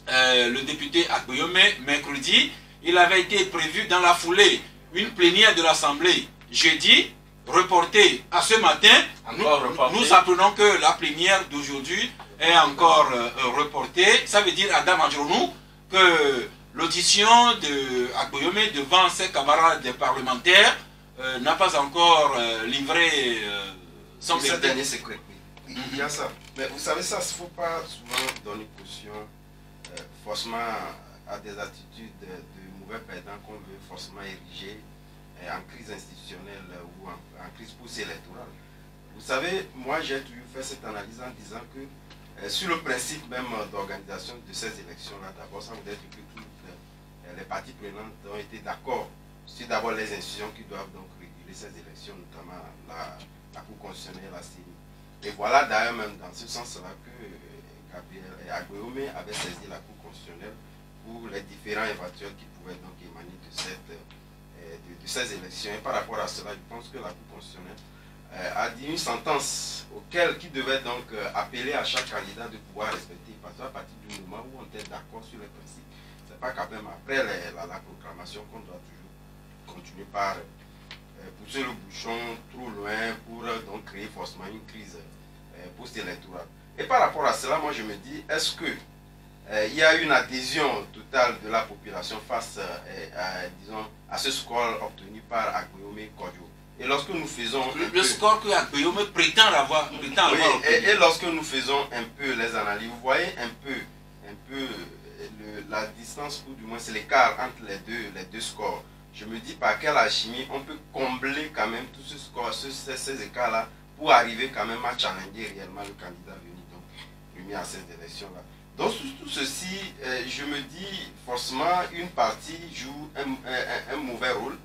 le député Agboyome mercredi. Il avait été prévu dans la foulée une plénière de l'Assemblée jeudi, reportée à ce matin. Nous apprenons que la plénière d'aujourd'hui est encore reportée. Ça veut dire, Adam Adjronou, que l'audition de Agboyome devant ses camarades parlementaires n'a pas encore livré son verdict. Dernier secret. Oui, il y a ça. Mais vous savez ça, il ne faut pas souvent donner caution forcément à des attitudes de mauvais perdants qu'on veut forcément ériger en crise institutionnelle ou en crise post-électorale. Vous savez, moi j'ai toujours fait cette analyse en disant que sur le principe même d'organisation de ces élections-là, d'abord ça veut dire que toutes les parties prenantes ont été d'accord sur d'abord les institutions qui doivent donc réguler ces élections, notamment la Cour constitutionnelle, la CENI. Et voilà d'ailleurs même dans ce sens-là que Agboyome avait saisi la Cour constitutionnelle pour les différents éventuels qui pouvaient donc émaner de ces élections. Et par rapport à cela, je pense que la Cour constitutionnelle a dit une sentence qui devait donc appeler à chaque candidat de pouvoir respecter, parce qu'à partir du moment où on était d'accord sur les principes, c'est pas quand même après la proclamation qu'on doit toujours continuer par pousser le bouchon trop loin pour donc créer forcément une crise post-électorale. Et par rapport à cela, moi je me dis, est-ce que il y a une adhésion totale de la population face à ce score obtenu par Agboyome Kodjo? Et lorsque nous faisons le score que Agboyome prétend avoir et lorsque nous faisons un peu les analyses, vous voyez un peu la distance, ou du moins c'est l'écart entre les deux scores. Je me dis par quelle alchimie on peut combler quand même tout ce score, ces écarts-là, pour arriver quand même à challenger réellement le candidat venu donc remis à cette élection-là. Donc tout ceci, je me dis forcément une partie joue un mauvais rôle.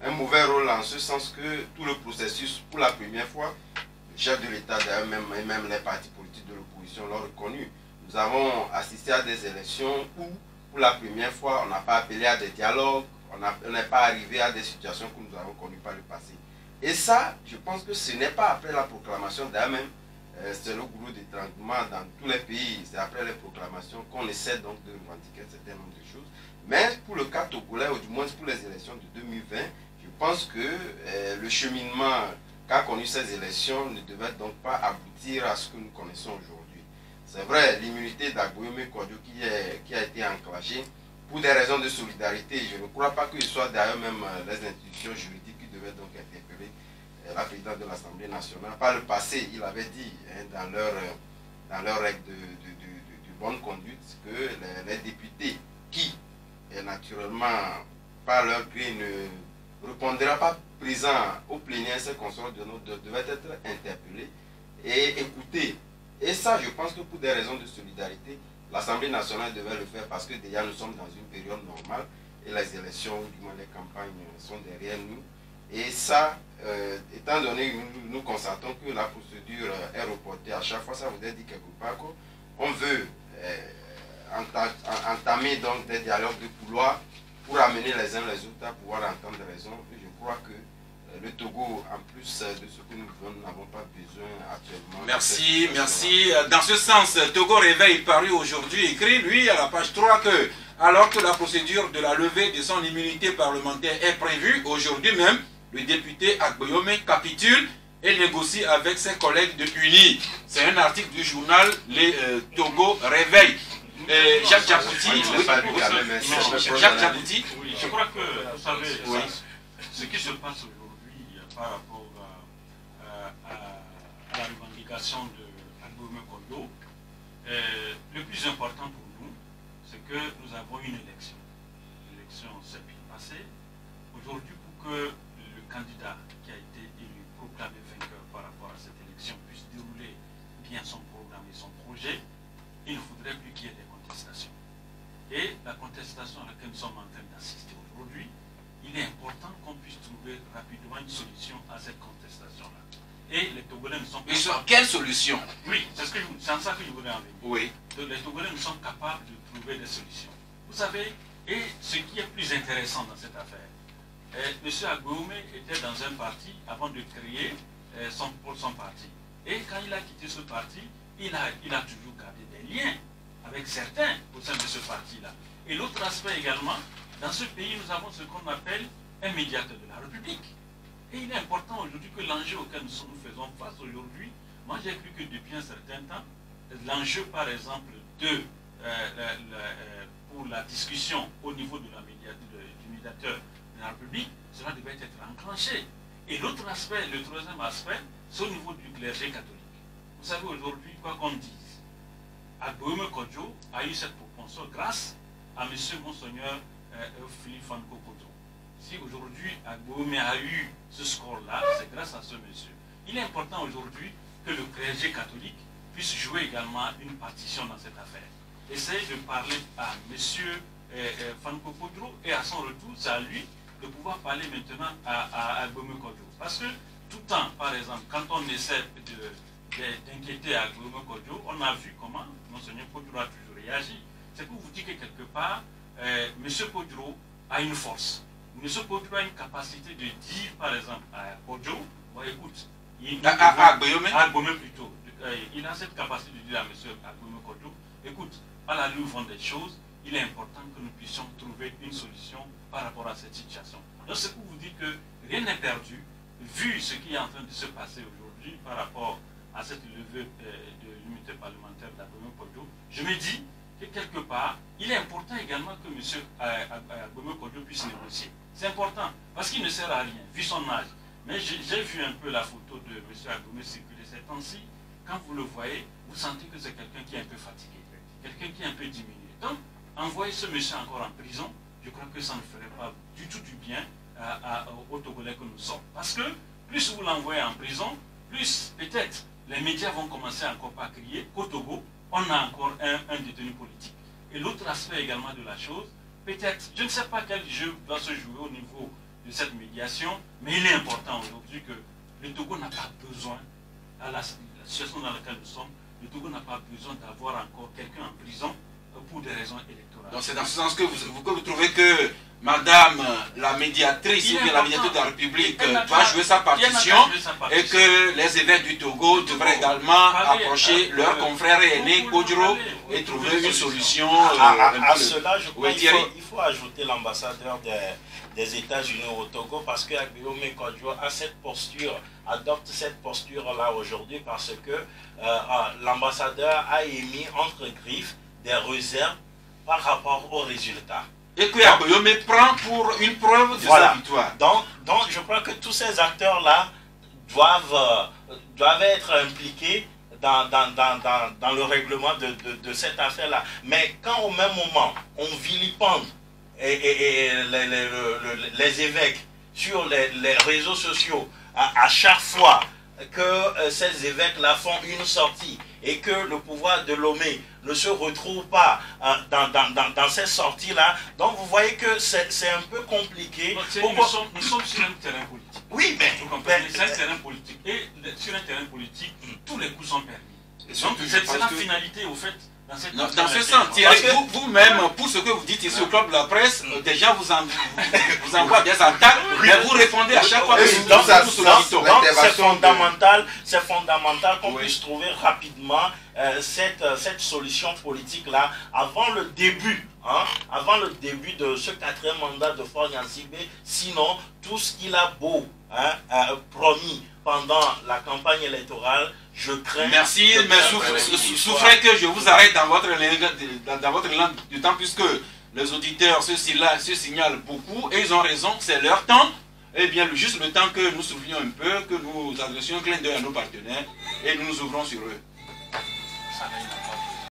Un mauvais rôle en ce sens que tout le processus, pour la première fois, le chef de l'État d'ailleurs, même les partis politiques de l'opposition l'ont reconnu. Nous avons assisté à des élections où, pour la première fois, on n'a pas appelé à des dialogues, on n'est pas arrivé à des situations que nous avons connues par le passé. Et ça, je pense que ce n'est pas après la proclamation, d'ailleurs même, c'est le goulot d'étranglement dans tous les pays, c'est après les proclamations qu'on essaie donc de revendiquer un certain nombre de choses. Mais pour le cas togolais, ou du moins pour les élections de 2020, je pense que le cheminement qu'a connu ces élections ne devait donc pas aboutir à ce que nous connaissons aujourd'hui. C'est vrai, l'immunité d'Agboyome Kodjo qui a été enclenchée pour des raisons de solidarité. Je ne crois pas que ce soit d'ailleurs même les institutions juridiques qui devaient donc interpeller la présidente de l'Assemblée nationale. Par le passé, il avait dit dans leur règle de bonne conduite que les députés qui, naturellement, par leur gré, ne répondra pas présent au plénière, ces consorts de notre devaient être interpellés et écoutés. Et ça, je pense que pour des raisons de solidarité, l'Assemblée nationale devait le faire parce que déjà nous sommes dans une période normale et les élections, ou du moins les campagnes, sont derrière nous. Et ça, étant donné que nous constatons que la procédure est reportée à chaque fois, ça voudrait dire quelque part qu'on veut entamer donc des dialogues de couloir pour amener les uns les autres à pouvoir entendre raison. Et je crois que le Togo, en plus de ce que nous n'avons pas besoin actuellement. Merci, merci. Dans ce sens, Togo Réveil, paru aujourd'hui, écrit, lui, à la page 3, que alors que la procédure de la levée de son immunité parlementaire est prévue, aujourd'hui même, le député Agboyome capitule et négocie avec ses collègues de UNI. C'est un article du journal Les Togo Réveil. Jacques Djabouti, Jacques Djabouti. Je crois que, vous savez, ce qui se passe aujourd'hui par rapport à la revendication de Agboyome Kodjo, le plus important pour nous, c'est que nous avons une élection. L'élection s'est bien passée. Aujourd'hui, pour que le candidat qui a été élu, proclamé vainqueur par rapport à cette élection, puisse dérouler bien son programme et son projet, il ne faudrait plus qu'il y ait des contestations. Et la contestation à laquelle nous sommes en train d'assister aujourd'hui, il est important qu'on puisse trouver rapidement une solution à cette contestation-là. Et les Togolais ne sont pas... Quelle solution? Oui, c'est en ça que je voulais en venir. Oui. Les Togolais ne sont capables de trouver des solutions. Vous savez, et ce qui est plus intéressant dans cette affaire, M. Agboume était dans un parti avant de créer son parti. Et quand il a quitté ce parti, il a toujours gardé des liens avec certains au sein de ce parti-là. Et l'autre aspect également, dans ce pays, nous avons ce qu'on appelle un médiateur de la République. Et il est important aujourd'hui que l'enjeu auquel nous faisons face aujourd'hui, moi j'ai cru que depuis un certain temps, l'enjeu par exemple pour la discussion au niveau de du médiateur de la République, cela devait être enclenché. Et l'autre aspect, le troisième aspect, c'est au niveau du clergé catholique. Vous savez aujourd'hui, quoi qu'on dise, Agboume Kodjo a eu cette propension grâce à M. Monseigneur Philippe Fanko Kodjo. Si aujourd'hui Agboume a eu ce score-là, c'est grâce à ce monsieur. Il est important aujourd'hui que le clergé catholique puisse jouer également une partition dans cette affaire. Essayez de parler à M. Fanko Kodjo et à son retour, c'est à lui de pouvoir parler maintenant à Agboume Kodjo. Parce que tout le temps, par exemple, quand on essaie d'inquiéter Agboume Kodjo, on a vu comment Monseigneur Kodjo a toujours réagi. C'est pour vous dire que quelque part, M. Kodjo a une force. M. Kodjo a une capacité de dire, par exemple, à Kodjo, bon, écoute, Agboume plutôt, il a cette capacité de dire à M. Agboume Kodjo, écoute, à la louve des choses, il est important que nous puissions trouver une solution par rapport à cette situation. Donc c'est pour vous dire que rien n'est perdu, vu ce qui est en train de se passer aujourd'hui par rapport à cette levée de l'immunité parlementaire d'Agboume Kodjo. Je me dis que quelque part, il est important également que M. Agboume Kodjo puisse négocier. C'est important, parce qu'il ne sert à rien, vu son âge. Mais j'ai vu un peu la photo de M. Agboume circuler ces temps-ci. Quand vous le voyez, vous sentez que c'est quelqu'un qui est un peu fatigué, quelqu'un qui est un peu diminué. Donc, envoyer ce monsieur encore en prison, je crois que ça ne ferait pas du tout du bien aux Togolais que nous sommes. Parce que plus vous l'envoyez en prison, plus peut-être les médias vont commencer encore à crier qu'au Togo, on a encore un détenu politique. Et l'autre aspect également de la chose, peut-être, je ne sais pas quel jeu va se jouer au niveau de cette médiation, mais il est important aujourd'hui que le Togo n'a pas besoin, à la situation dans laquelle nous sommes, le Togo n'a pas besoin d'avoir encore quelqu'un en prison pour des raisons électorales. Donc c'est dans ce sens que vous trouvez que Madame la médiatrice ou bien la médiatrice de la République va jouer sa partition et que les évêques du Togo devraient également approcher leurs confrères et aînés Kodjo et trouver une solution. À cela, je crois qu'il faut ajouter l'ambassadeur des États-Unis au Togo parce que Agboume Kodjo a cette posture, adopte cette posture-là aujourd'hui parce que l'ambassadeur a émis entre griffes des réserves par rapport aux résultats. Et que Agboume prend pour une preuve de sa victoire. Donc je crois que tous ces acteurs-là doivent être impliqués dans le règlement de cette affaire-là. Mais quand au même moment, on vilipende les évêques sur les réseaux sociaux, à chaque fois que ces évêques-là font une sortie et que le pouvoir de Lomé ne se retrouve pas dans ces sorties-là, donc vous voyez que c'est un peu compliqué. Nous sommes sur un terrain politique. Oui, mais c'est un terrain politique. Et sur un terrain politique, tous les coups sont permis. Donc c'est la finalité, au fait. Dans ce sens, Thierry, vous-même, pour ce que vous dites ici au Club de la Presse, des gens vous envoient des attaques, mais vous répondez à chaque fois que nous sollicitons. Donc c'est fondamental qu'on puisse trouver rapidement cette solution politique-là avant le début. Avant le début de ce 4e mandat de Faure Gnassingbé. Sinon, tout ce qu'il a beau promis pendant la campagne électorale, je crains... Merci, mais souffrez que je vous arrête dans votre langue du temps, puisque les auditeurs se signalent beaucoup, et ils ont raison, c'est leur temps. Eh bien, juste le temps que nous soufflions un peu, que nous adressions un clin d'œil à nos partenaires, et nous nous ouvrons sur eux.